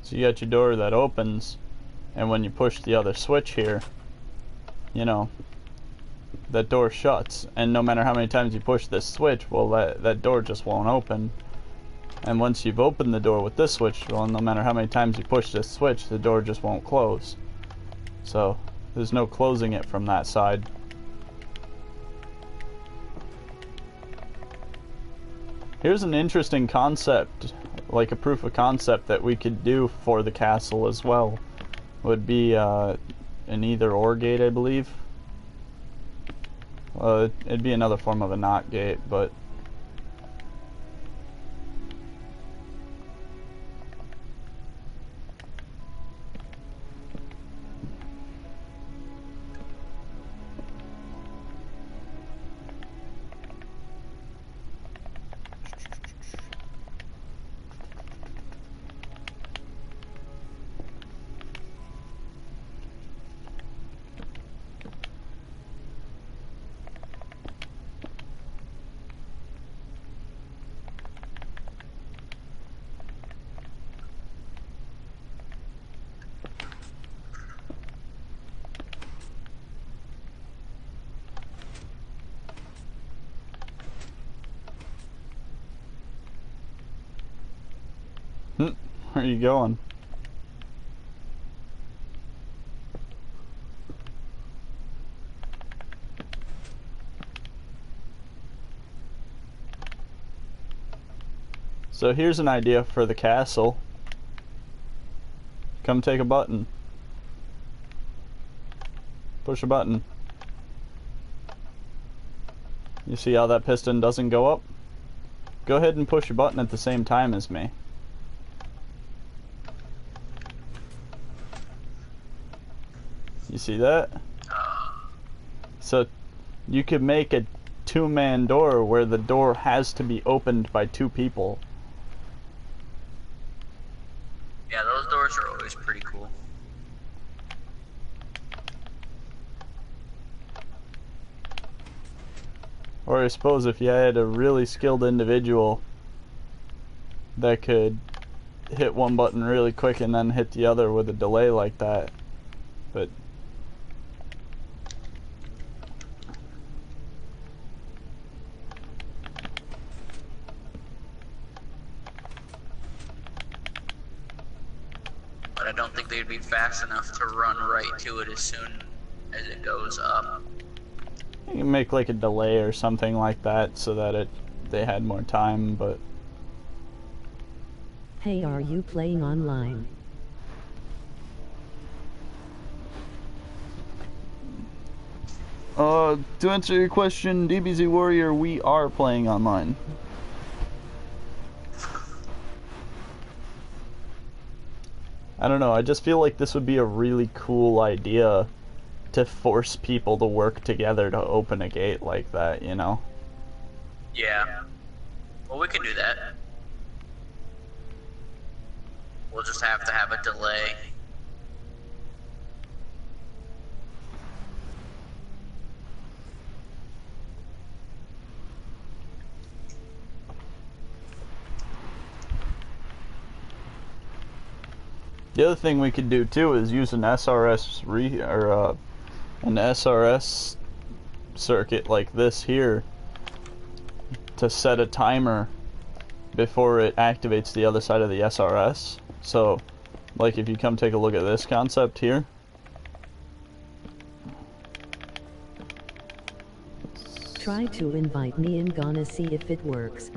Speaker 1: So you got your door that opens, and when you push the other switch here, you know, that door shuts, and no matter how many times you push this switch, well, that door just won't open. And once you've opened the door with this switch, well, no matter how many times you push this switch, the door just won't close. So there's no closing it from that side. Here's an interesting concept, like a proof of concept that we could do for the castle as well. Would be an either or gate, I believe. It'd be another form of a NOT gate, but where are you going? So here's an idea for the castle. Come take a button. Push a button. You see how that piston doesn't go up? Go ahead and push a button at the same time as me. You see that? So you could make a two-man door where the door has to be opened by two people.
Speaker 4: Yeah, those doors are always pretty cool.
Speaker 1: Or I suppose if you had a really skilled individual that could hit one button really quick and then hit the other with a delay like that. But
Speaker 4: I don't think they'd be fast enough to run right to it as soon as it goes up.
Speaker 1: you can make like a delay or something like that so that they had more time, but
Speaker 2: Hey, are you playing online?
Speaker 1: to answer your question, DBZ Warrior, we are playing online. I don't know, I just feel like this would be a really cool idea to force people to work together to open a gate like that, you know?
Speaker 4: Yeah. Well, we can do that. We'll just have to have a delay.
Speaker 1: The other thing we could do too is use an SRS circuit like this here to set a timer before it activates the other side of the SRS. So, like if you come take a look at this concept here.
Speaker 2: Try to invite me and gonna see if it works.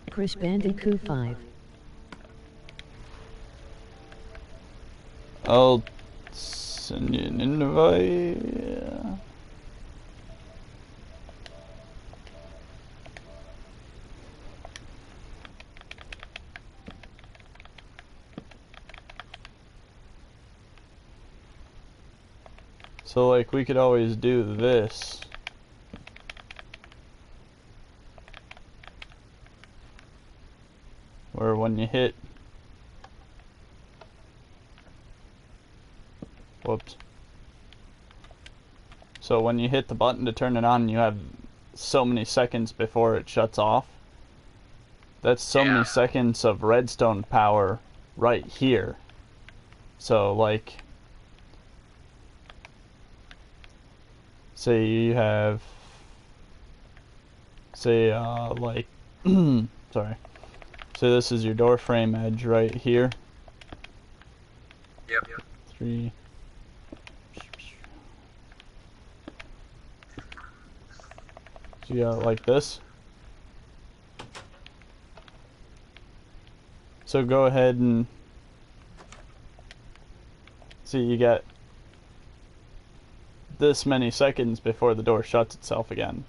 Speaker 2: Crash Bandicoot 5.
Speaker 1: I'll send you an invite. So like we could always do this. Where when you hit, whoops. So when you hit the button to turn it on, you have so many seconds before it shuts off. That's so many seconds of redstone power right here. So like, say you have, say like, sorry. So this is your door frame edge right here.
Speaker 4: Yep.
Speaker 1: 3. So you got it like this. So go ahead and see, you got this many seconds before the door shuts itself again.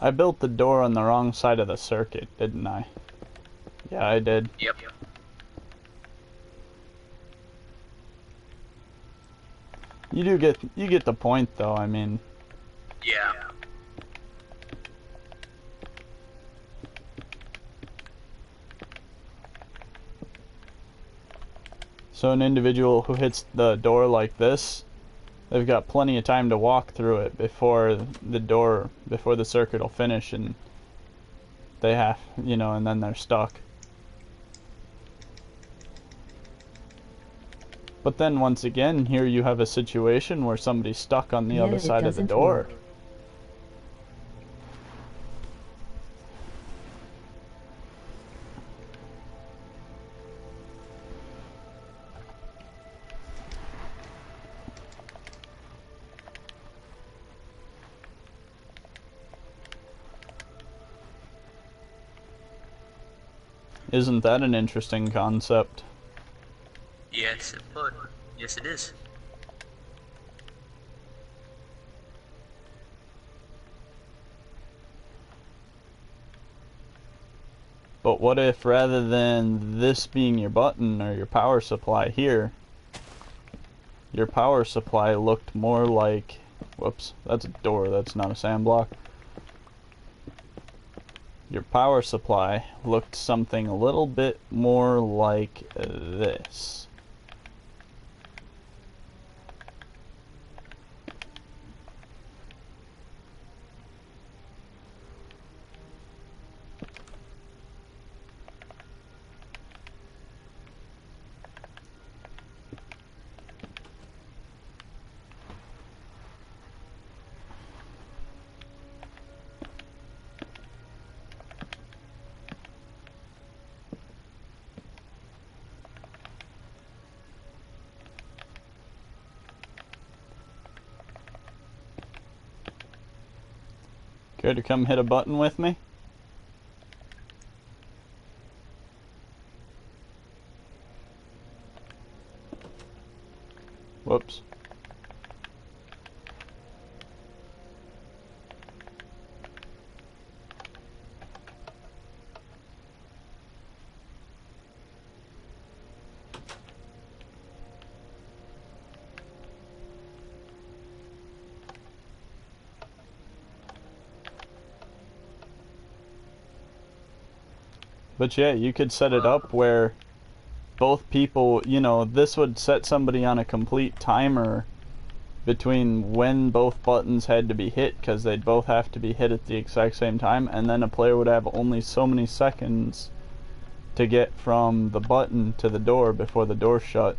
Speaker 1: I built the door on the wrong side of the circuit, didn't I? Yeah, I did.
Speaker 4: Yep.
Speaker 1: You get the point though, I mean.
Speaker 4: Yeah.
Speaker 1: So an individual who hits the door like this, they've got plenty of time to walk through it before the circuit will finish, and they have, and then they're stuck. But then once again, here you have a situation where somebody's stuck on the other side of the door.
Speaker 2: Work.
Speaker 1: Isn't that an interesting concept?
Speaker 4: Yes, it would. Yes, it is.
Speaker 1: But what if rather than this being your button or your power supply here, your power supply looked more like, whoops, that's a door, that's not a sand block. Your power supply looked something a little bit more like this. Care to come hit a button with me? Whoops. But yeah, you could set it up where both people, you know, this would set somebody on a complete timer between when both buttons had to be hit, because they'd both have to be hit at the exact same time, and then a player would have only so many seconds to get from the button to the door before the door shut.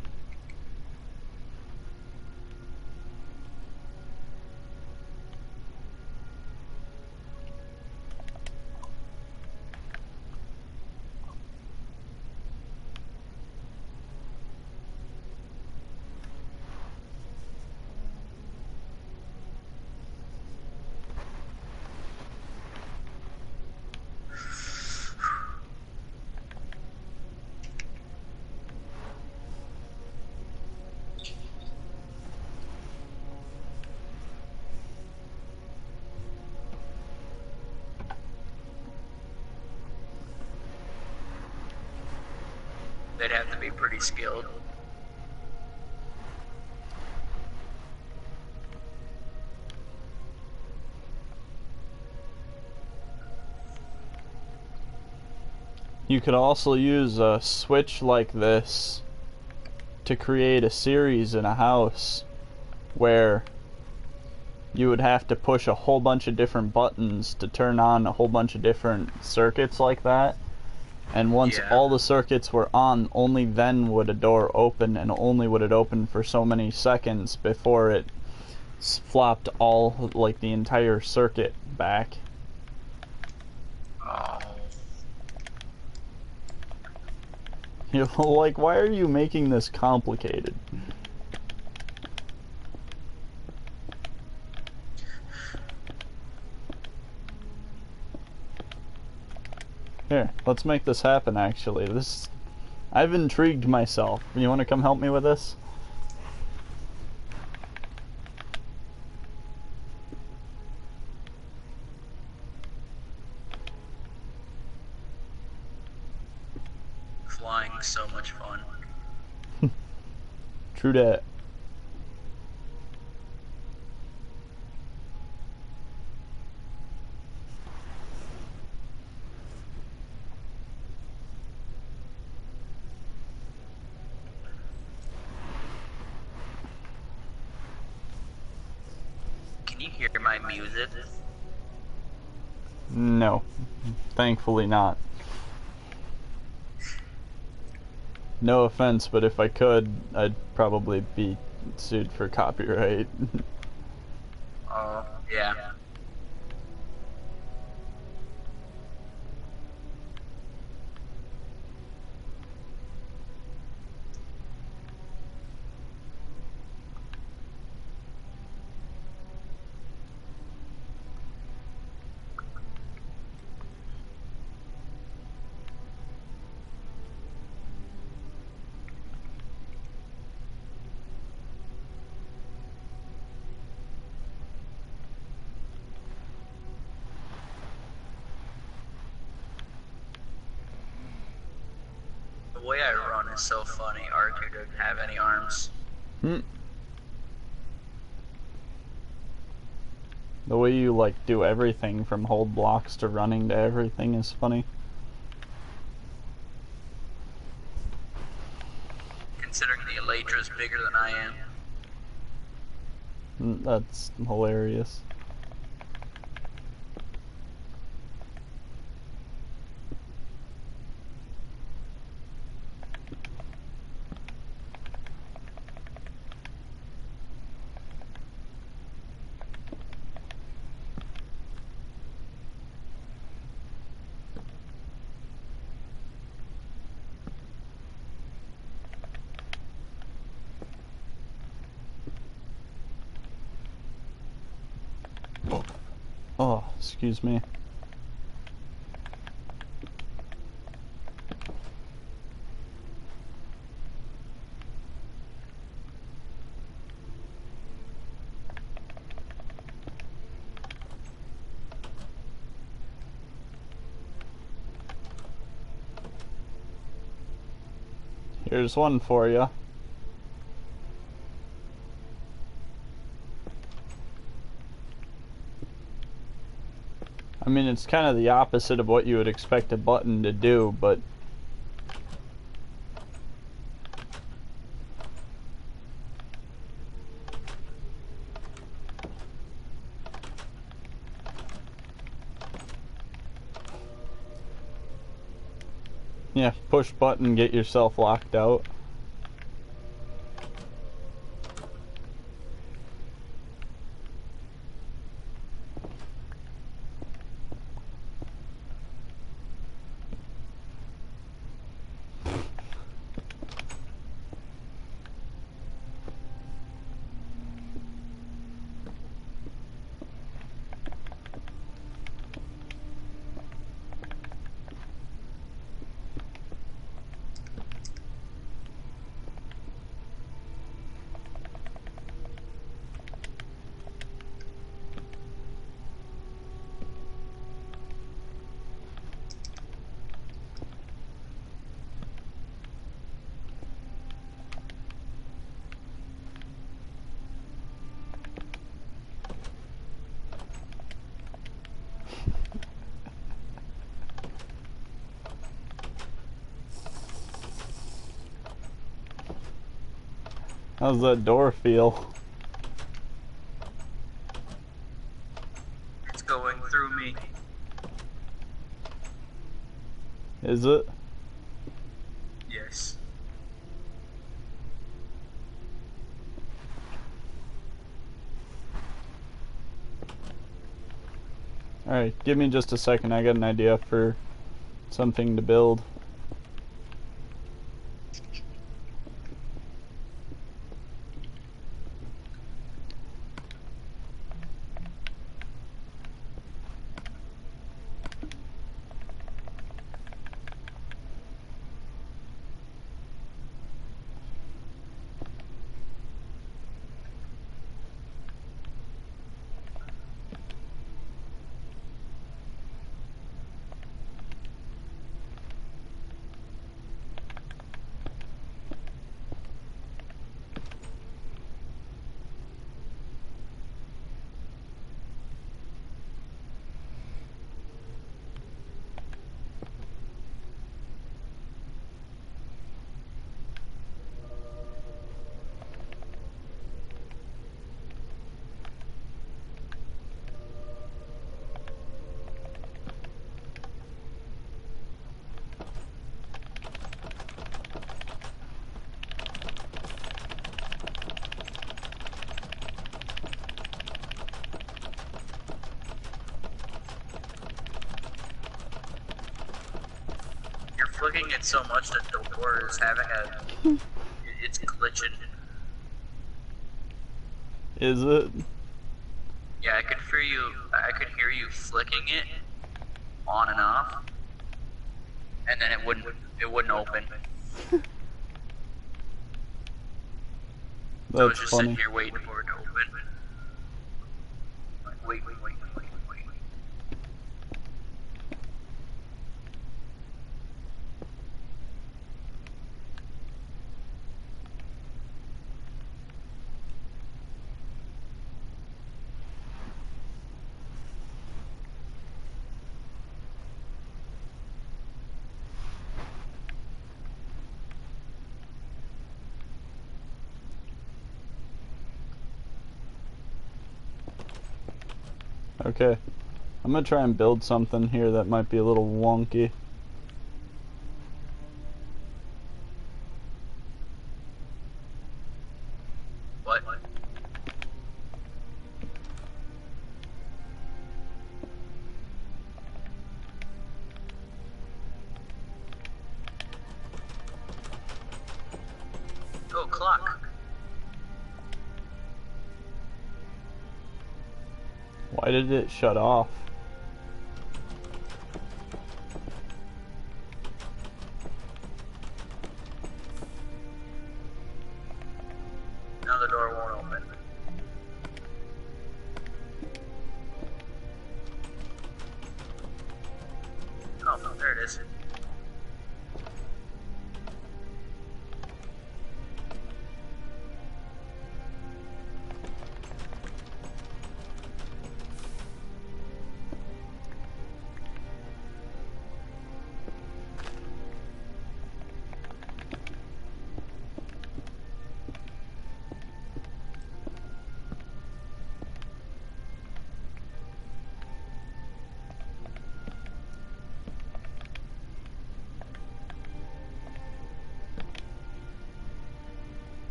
Speaker 4: They'd have to be pretty skilled.
Speaker 1: You could also use a switch like this to create a series in a house where you would have to push a whole bunch of different buttons to turn on a whole bunch of different circuits like that. And once all the circuits were on, only then would a door open, and only would it open for so many seconds before it flopped all, like, the entire circuit back.
Speaker 4: Oh.
Speaker 1: You're like, why are you making this complicated? Here, let's make this happen, actually. I've intrigued myself. You want to come help me with this?
Speaker 4: Flying's so much fun.
Speaker 1: True dat.
Speaker 4: Can you hear my music?
Speaker 1: No. Thankfully not. No offense, but if I could, I'd probably be sued for copyright.
Speaker 4: Oh, yeah. The way I run is so funny. R2 doesn't have any arms.
Speaker 1: The way you, like, do everything from hold blocks to running to everything is funny.
Speaker 4: Considering the Elytra's bigger than I am.
Speaker 1: That's hilarious. Oh, excuse me. Here's one for you. I mean, it's kind of the opposite of what you would expect a button to do, but... Yeah, push button, get yourself locked out. How's that door feel?
Speaker 4: It's going through me.
Speaker 1: Is it?
Speaker 4: Yes.
Speaker 1: Alright, give me just a second. I got an idea for something to build.
Speaker 4: Flicking it so much that the door is having a... It's glitching.
Speaker 1: Is it?
Speaker 4: Yeah, I could hear you flicking it on and off, and then it wouldn't open. So I was
Speaker 1: That's
Speaker 4: just
Speaker 1: funny.
Speaker 4: sitting here waiting for it to open. Like, wait.
Speaker 1: Okay. I'm gonna try and build something here that might be a little wonky.
Speaker 4: What? Oh, clock.
Speaker 1: Why did it shut off?
Speaker 4: Now the door won't open. Oh, no, there it is.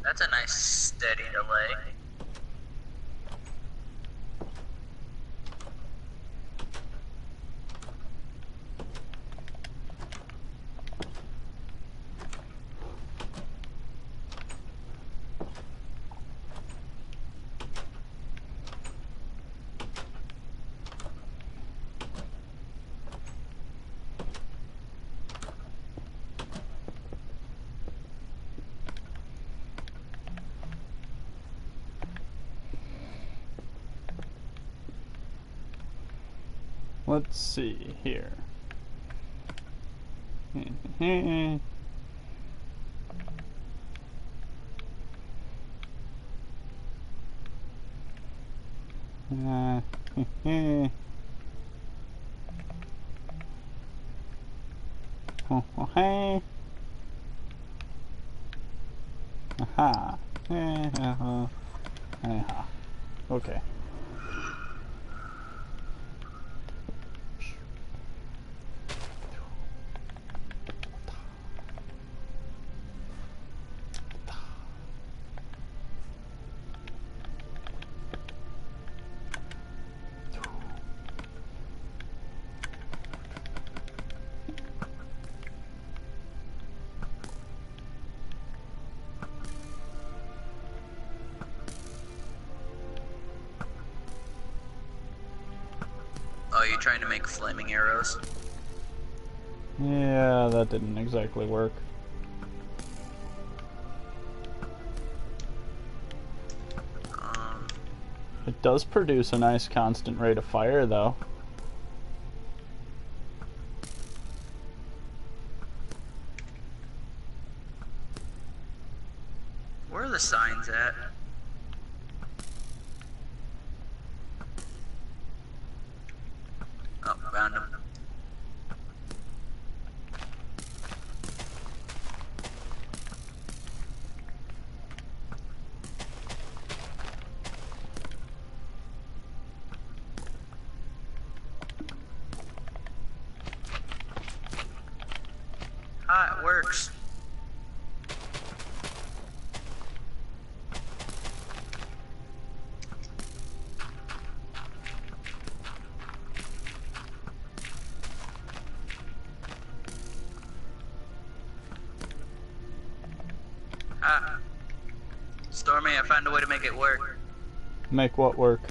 Speaker 4: That's a nice steady delay.
Speaker 1: Let's see here. Aha. Okay.
Speaker 4: Oh, you're trying to make flaming arrows?
Speaker 1: Yeah, that didn't exactly work. It does produce a nice constant rate of fire, though.
Speaker 4: Where are the signs at? Oh, found them. Ah, it works. Ah. Stormy, I found a way to make it work.
Speaker 1: Make what work?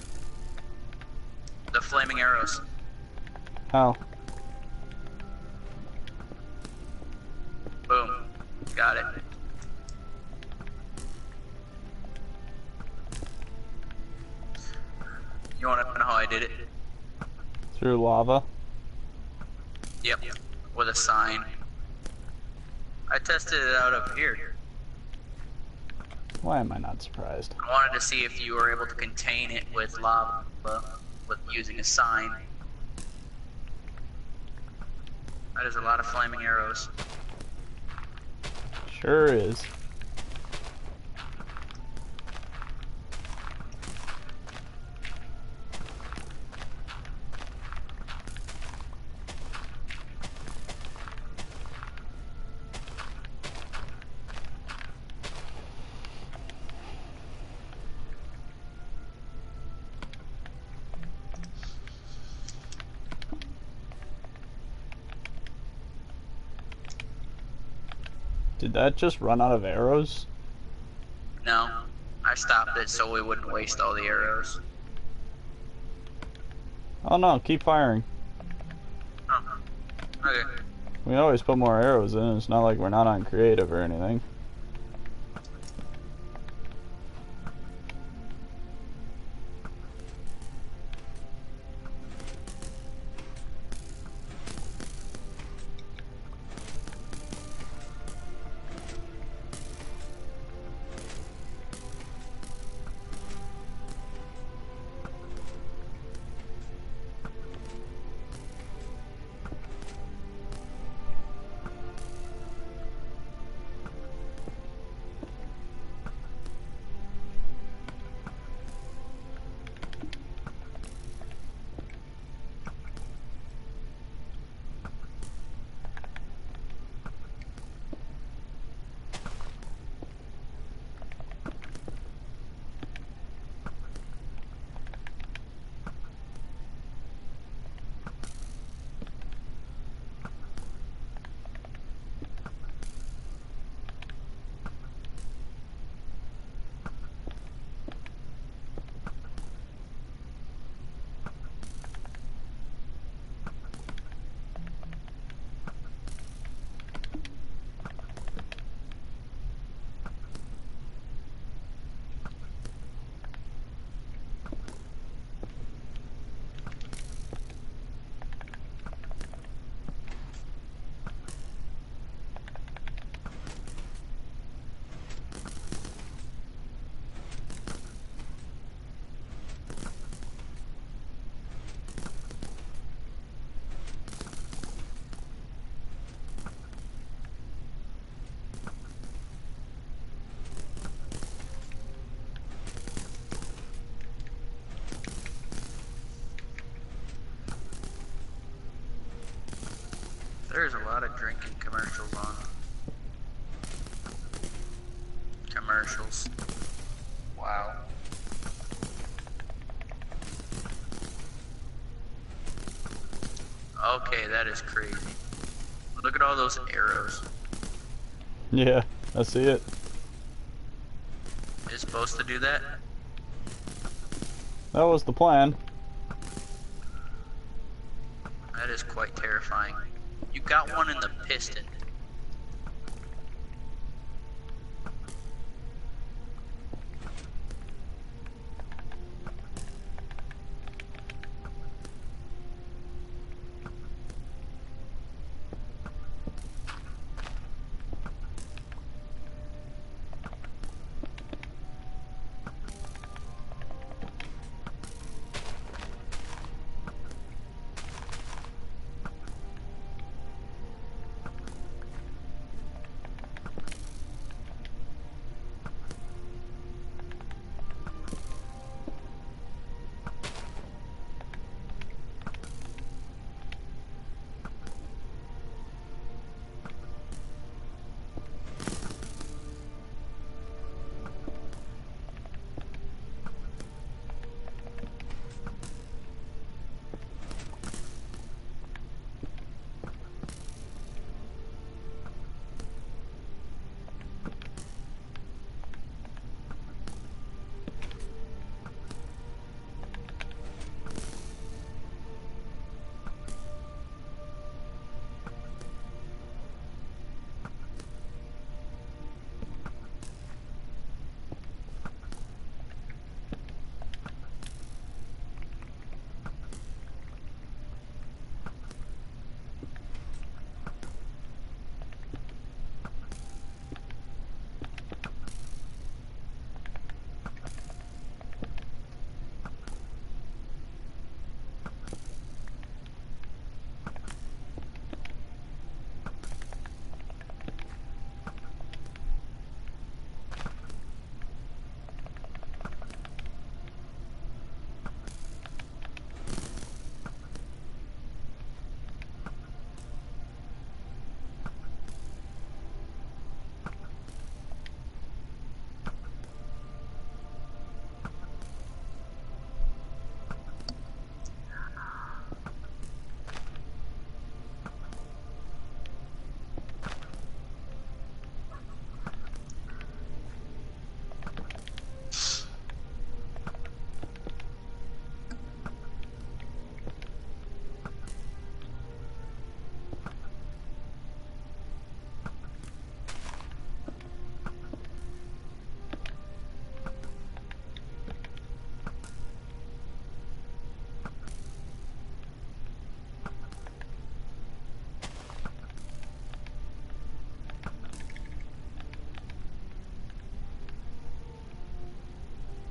Speaker 4: The flaming arrows.
Speaker 1: How?
Speaker 4: Boom. Got it. You wanna know how I did it?
Speaker 1: Through lava?
Speaker 4: Yep. With a sign. I tested it out up here.
Speaker 1: Why am I not surprised?
Speaker 4: I wanted to see if you were able to contain it with lava, with using a sign. That is a lot of flaming arrows.
Speaker 1: Sure is. Did that just run out of arrows?
Speaker 4: No, I stopped it so we wouldn't waste all the arrows.
Speaker 1: Oh no, keep firing.
Speaker 4: Oh. Okay.
Speaker 1: We always put more arrows in, it's not like we're not on creative or anything.
Speaker 4: drinking commercials on. Commercials. Wow. Okay, that is crazy. Look at all those arrows.
Speaker 1: Yeah, I see it.
Speaker 4: It's supposed to do that?
Speaker 1: That was the plan.
Speaker 4: That is quite terrifying. You got one in the piston.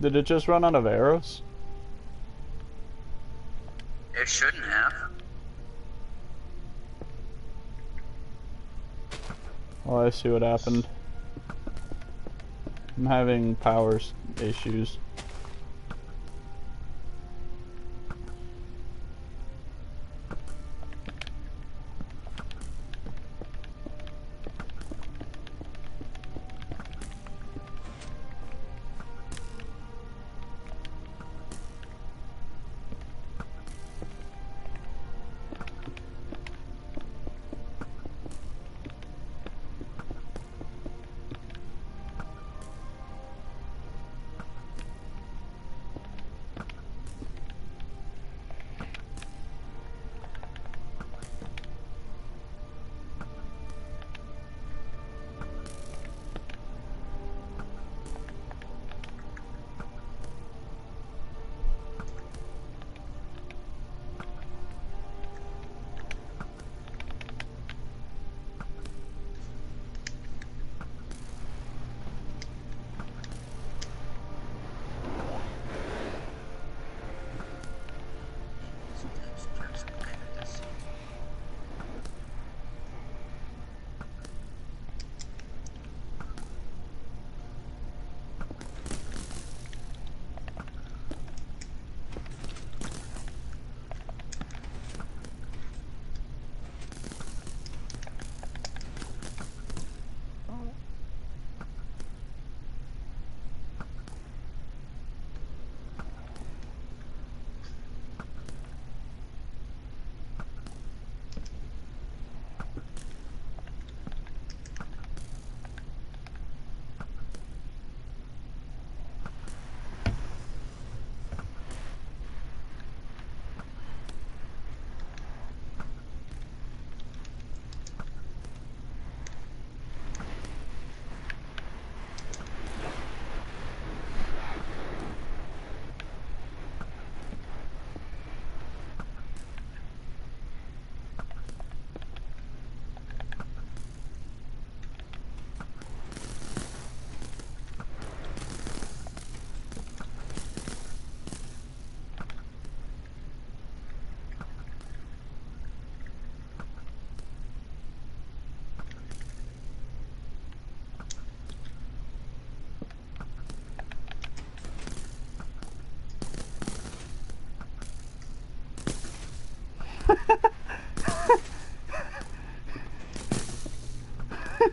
Speaker 1: Did it just run out of arrows?
Speaker 4: It shouldn't have.
Speaker 1: Oh, I see what happened. I'm having power issues.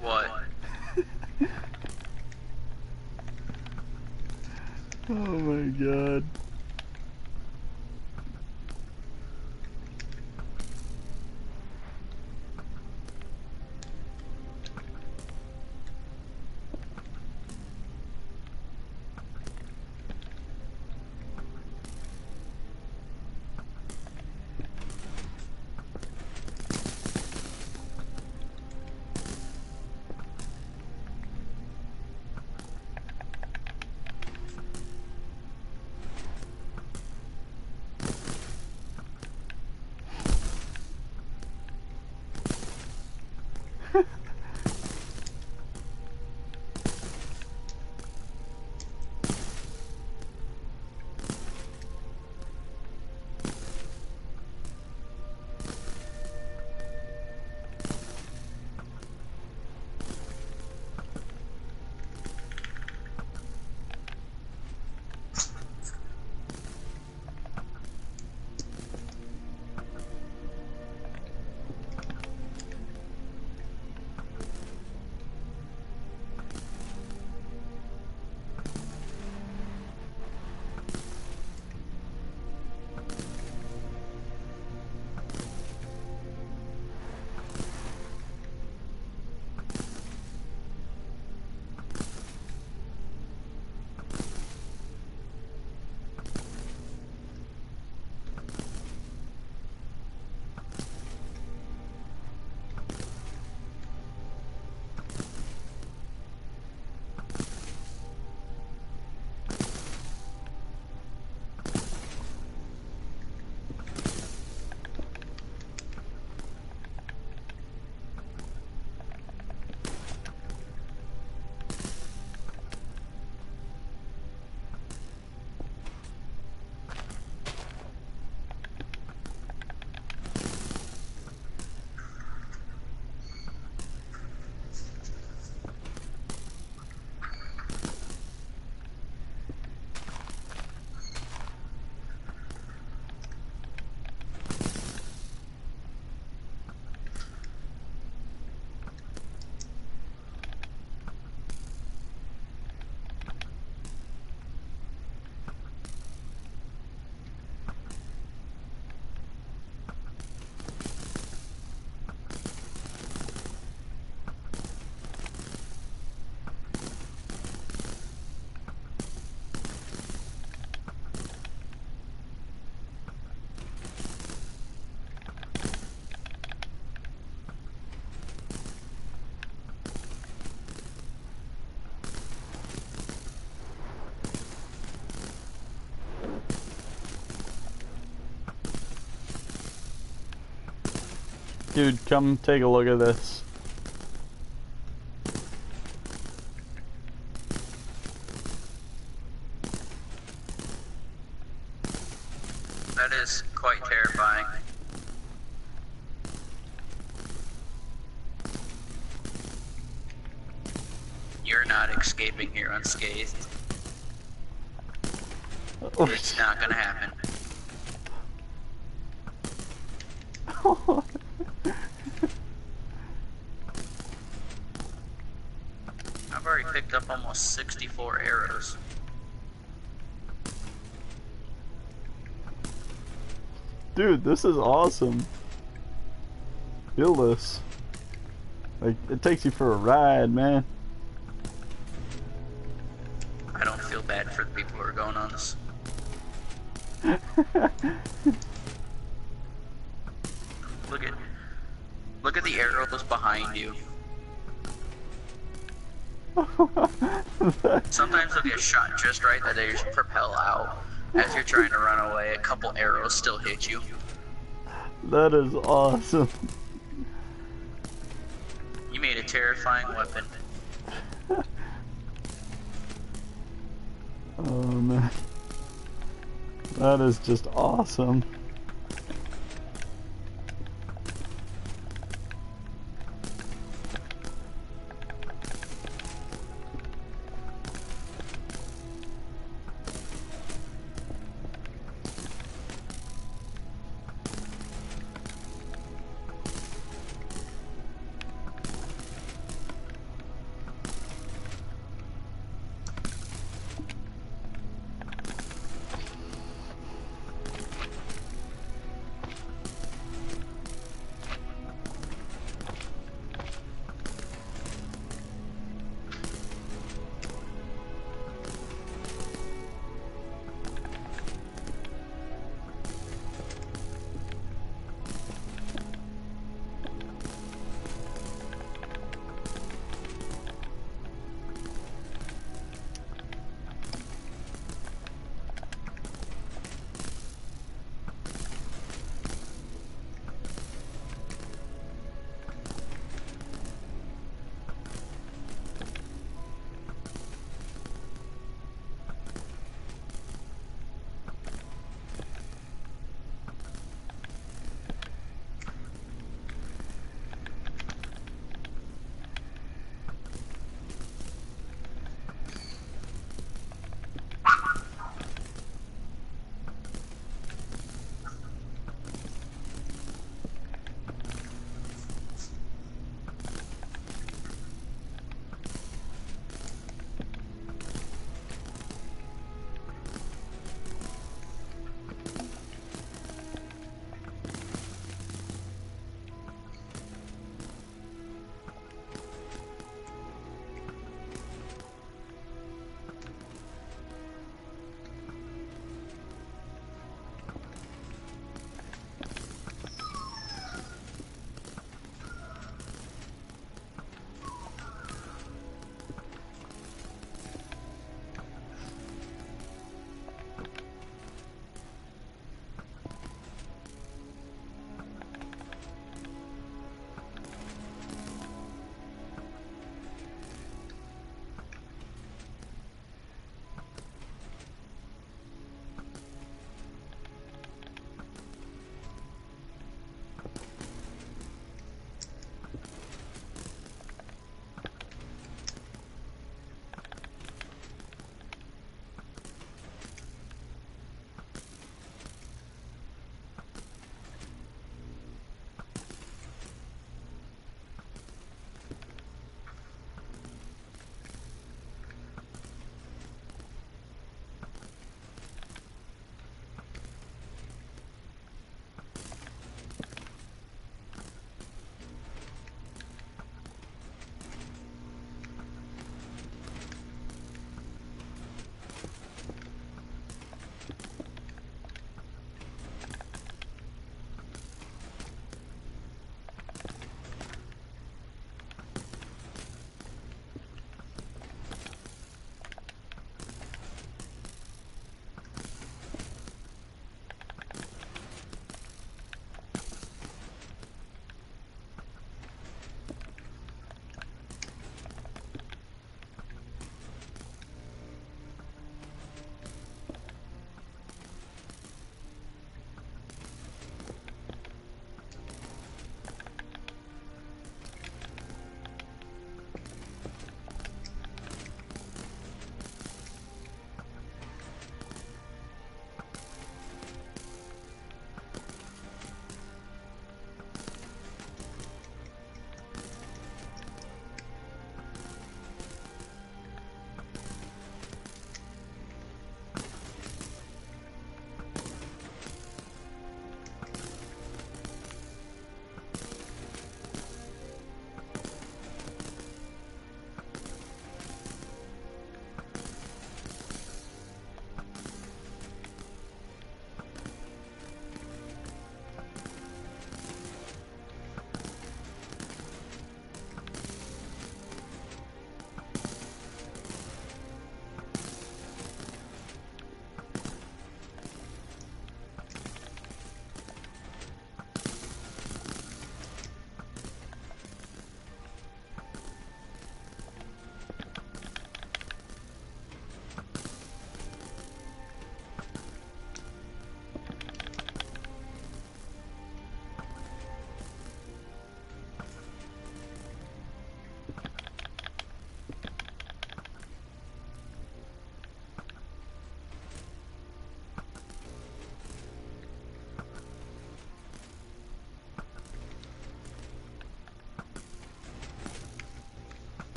Speaker 4: What?
Speaker 1: Oh my god. Dude, come take a look at this.
Speaker 4: That is quite terrifying. You're not escaping here unscathed. It's not gonna happen. I've already picked up almost 64 arrows.
Speaker 1: Dude, this is awesome. Feel this. Like, it takes you for a ride, man.
Speaker 4: I don't feel bad for the people who are going on this. Look at the arrows behind you. Sometimes they'll get shot just right that they just propel out. As you're trying to run away, a couple arrows still hit you.
Speaker 1: That is awesome.
Speaker 4: You made a terrifying weapon.
Speaker 1: Oh man. That is just awesome.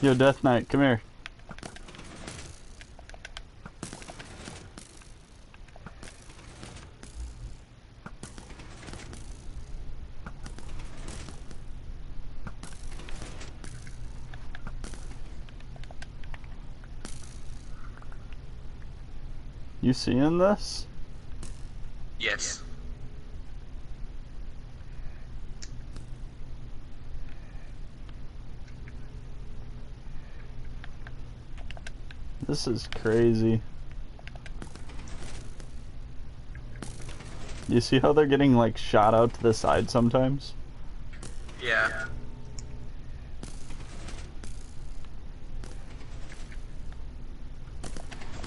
Speaker 1: Yo, Death Knight, come here. You seeing this?
Speaker 4: Yes.
Speaker 1: This is crazy. You see how they're getting like shot out to the side sometimes?
Speaker 4: Yeah.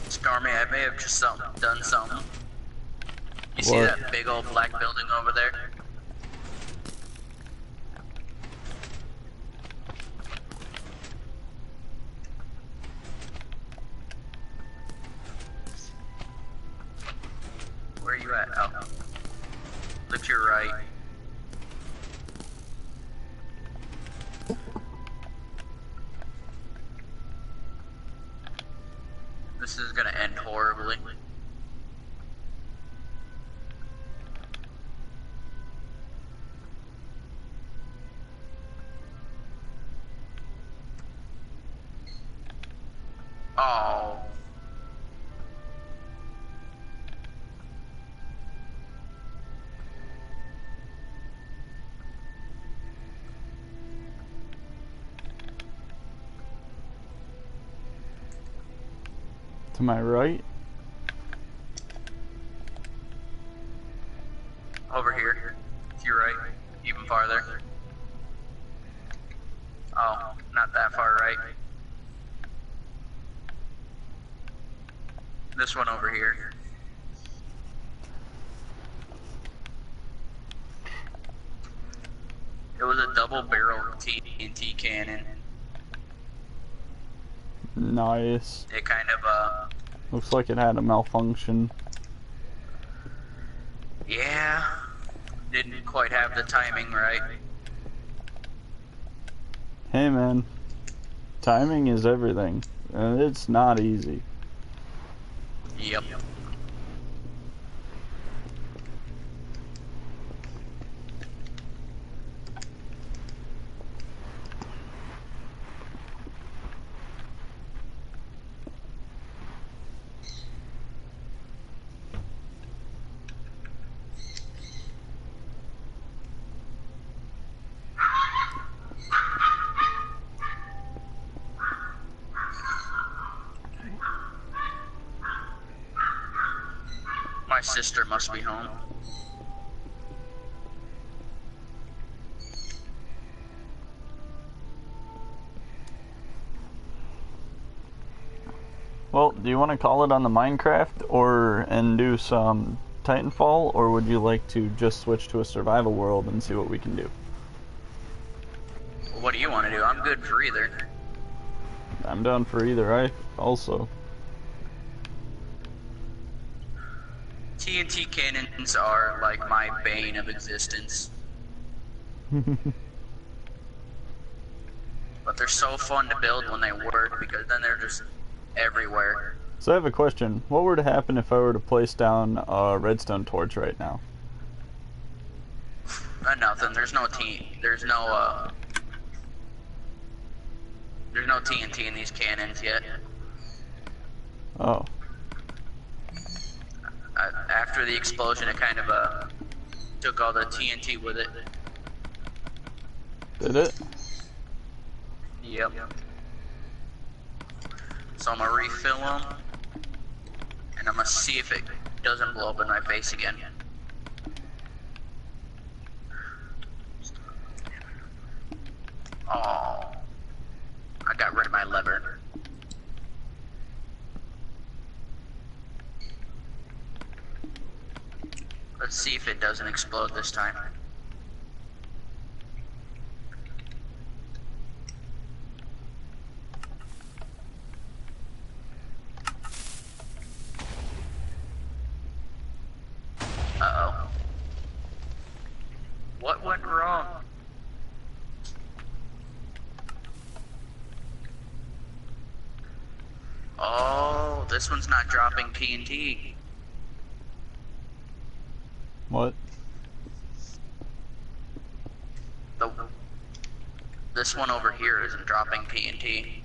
Speaker 4: Stormy, I may have just done something. You see
Speaker 1: What?
Speaker 4: that big old black building over there? Where are you at? Oh. Look to your right. This is gonna end horribly. Oh.
Speaker 1: To my right?
Speaker 4: Over here. To your right. Even farther. Oh, not that far right. This one over here. It was a double barrel TNT cannon.
Speaker 1: Nice.
Speaker 4: It kind of,
Speaker 1: Looks like it had a malfunction.
Speaker 4: yeah, didn't quite have the timing right.
Speaker 1: Hey man, timing is everything, and it's not easy.
Speaker 4: Yep. My sister must be home.
Speaker 1: Well, do you want to call it on the Minecraft and do some Titanfall, or would you like to just switch to a survival world and see what we can do?
Speaker 4: What do you want to do? I'm good for either.
Speaker 1: I'm down for either. I also.
Speaker 4: TNT cannons are like my bane of existence. But they're so fun to build when they work because then they're just everywhere.
Speaker 1: So I have a question. What would happen if I were to place down a redstone torch right now?
Speaker 4: Nothing. There's no TNT in these cannons yet.
Speaker 1: Oh.
Speaker 4: After the explosion, it kind of took all the TNT with it.
Speaker 1: Did it?
Speaker 4: Yep. So I'm gonna refill them, and I'm gonna see if it doesn't blow up in my face again. Oh, I got rid of my lever. Let's see if it doesn't explode this time. Uh-oh. What went wrong? Oh, this one's not dropping TNT.
Speaker 1: What?
Speaker 4: This one over here isn't dropping TNT.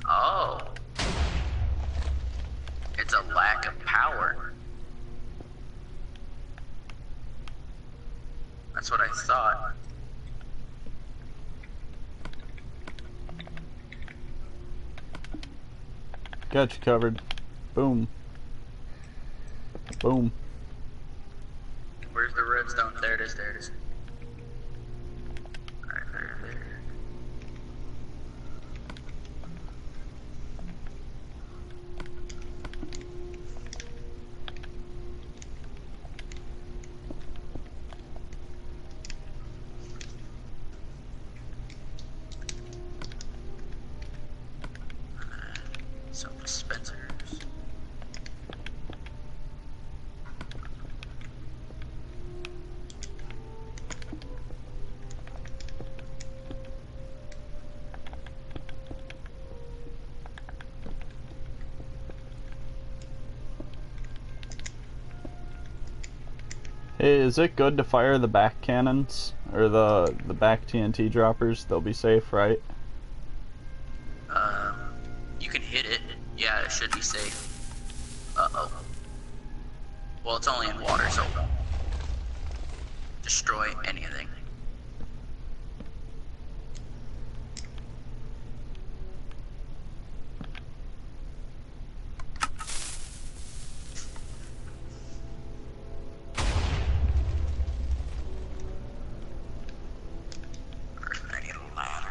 Speaker 4: Oh. It's a lack of power. That's what I thought.
Speaker 1: Got you covered. Boom. Boom.
Speaker 4: Where's the redstone? There it is, there it is. Alright, there. Some dispensers.
Speaker 1: Hey, is it good to fire the back cannons? Or the back TNT droppers? They'll be safe, right?
Speaker 4: You can hit it. Yeah, it should be safe. Uh-oh. Well, it's only in water, so it won't destroy anything. I need a ladder.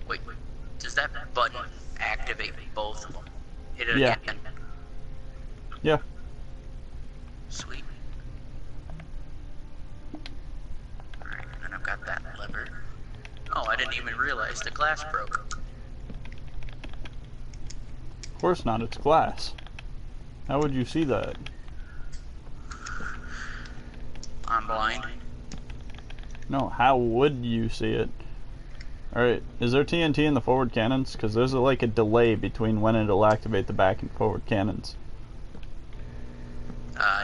Speaker 4: Wait, does that button activate both of them? Hit it
Speaker 1: Yeah.
Speaker 4: again.
Speaker 1: Yeah.
Speaker 4: Sweet. Alright, and I've got that lever. Oh, I didn't even realize the glass broke.
Speaker 1: Of course not, it's glass. How would you see that?
Speaker 4: I'm blind.
Speaker 1: No, how would you see it? Alright, is there TNT in the forward cannons? Because there's like a delay between when it'll activate the back and forward cannons.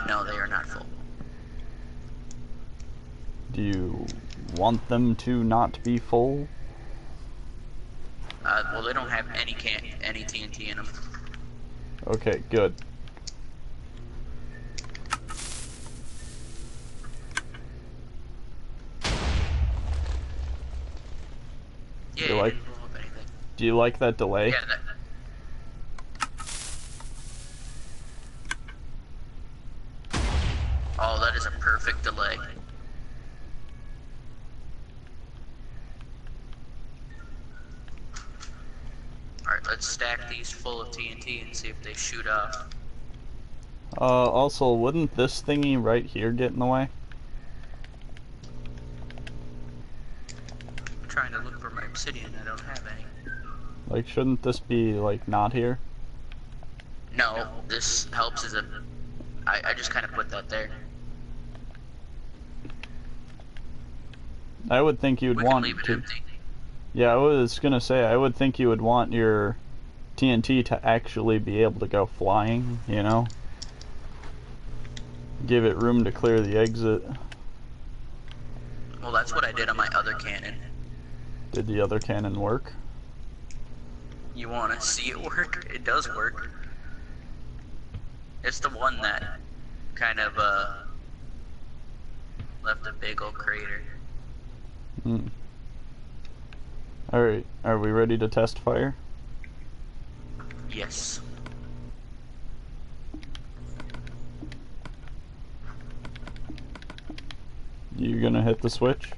Speaker 4: No, they are not full.
Speaker 1: Do you want them to not be full?
Speaker 4: Well, they don't have any TNT in them.
Speaker 1: Okay, good.
Speaker 4: Yeah,
Speaker 1: You
Speaker 4: it
Speaker 1: like-
Speaker 4: didn't blow up anything.
Speaker 1: Do you like that delay?
Speaker 4: Yeah, that. Oh, that is a perfect delay. Alright, let's stack these full of TNT and see if they shoot off.
Speaker 1: Also, wouldn't this thingy right here get in the way?
Speaker 4: I'm trying to look for my obsidian, I don't have any.
Speaker 1: Like, shouldn't this be, like, not here?
Speaker 4: No, this helps as a... I just kind of put that there.
Speaker 1: I would think you'd
Speaker 4: We can
Speaker 1: want
Speaker 4: leave it
Speaker 1: to...
Speaker 4: empty.
Speaker 1: Yeah, I was gonna say, I would think you would want your TNT to actually be able to go flying, you know? Give it room to clear the exit.
Speaker 4: Well, that's what I did on my other cannon.
Speaker 1: Did the other cannon work?
Speaker 4: You want to see it work? It does work. It's the one that kind of left a big old crater.
Speaker 1: Hmm. Alright, are we ready to test fire?
Speaker 4: Yes.
Speaker 1: You gonna hit the switch?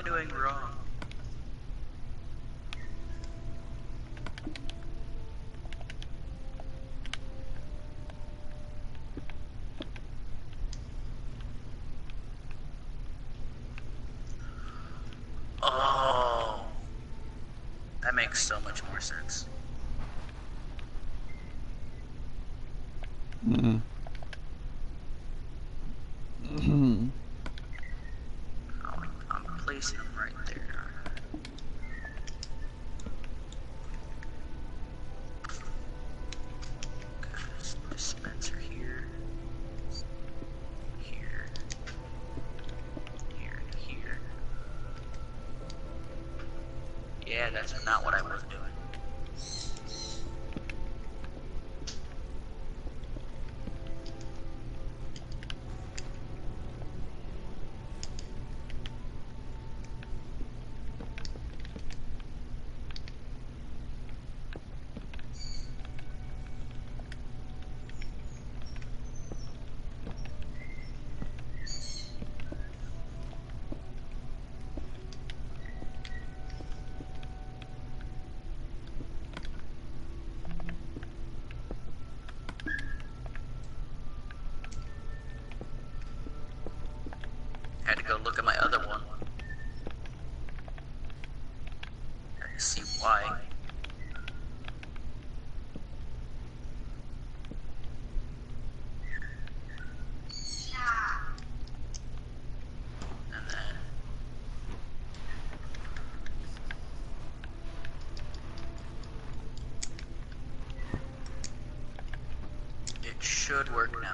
Speaker 4: doing wrong? Oh, that makes so much more sense.
Speaker 1: Mm.
Speaker 4: Oh, I'm placing them right there. Okay, dispenser here, here, here, here. Yeah, that's not what I was doing. Had to go look at my other one. Had to see why. And then it should work now.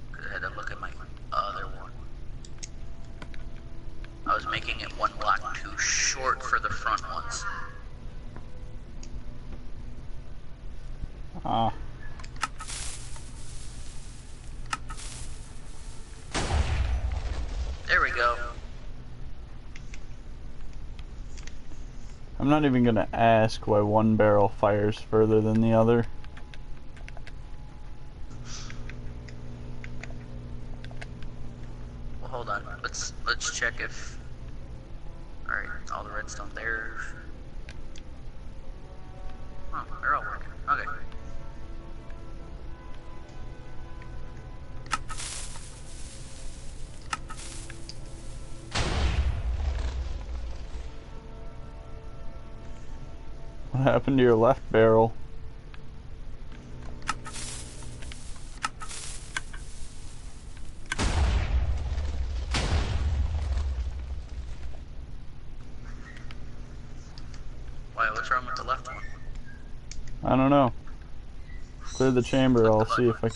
Speaker 4: Because I had to look at my other one. I was making it one block too short for the front ones.
Speaker 1: Ah.
Speaker 4: There we go.
Speaker 1: I'm not even gonna ask why one barrel fires further than the other.
Speaker 4: Well, hold on. Let's check if. All right, all the redstone there. Oh, they're all working. Okay.
Speaker 1: What happened to your left barrel?
Speaker 4: Why? What's wrong with the left one?
Speaker 1: I don't know. Clear the chamber, I'll see if I...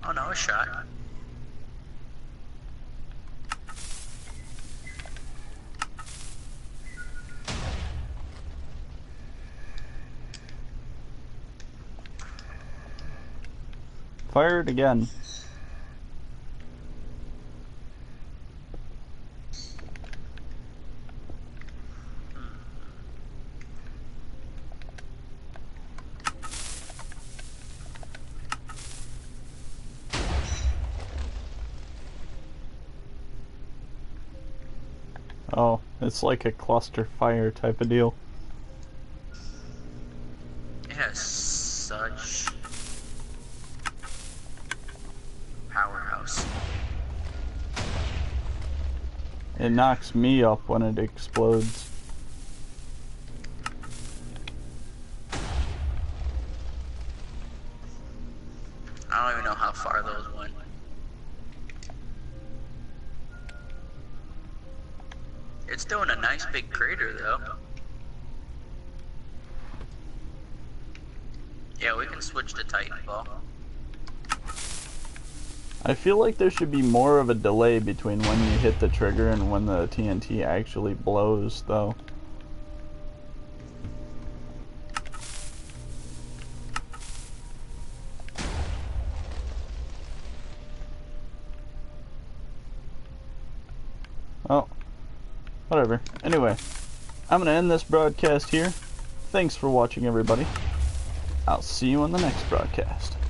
Speaker 4: Oh no, a shot.
Speaker 1: Fire it again. Oh, it's like a cluster fire type of deal.
Speaker 4: It has such powerhouse.
Speaker 1: It knocks me up when it explodes.
Speaker 4: I don't even know how far those went. It's doing a nice big crater though. Yeah, we can switch to Titanfall.
Speaker 1: I feel like there should be more of a delay between when you hit the trigger and when the TNT actually blows, though. Oh, whatever. Anyway, I'm gonna end this broadcast here. Thanks for watching, everybody. I'll see you on the next broadcast.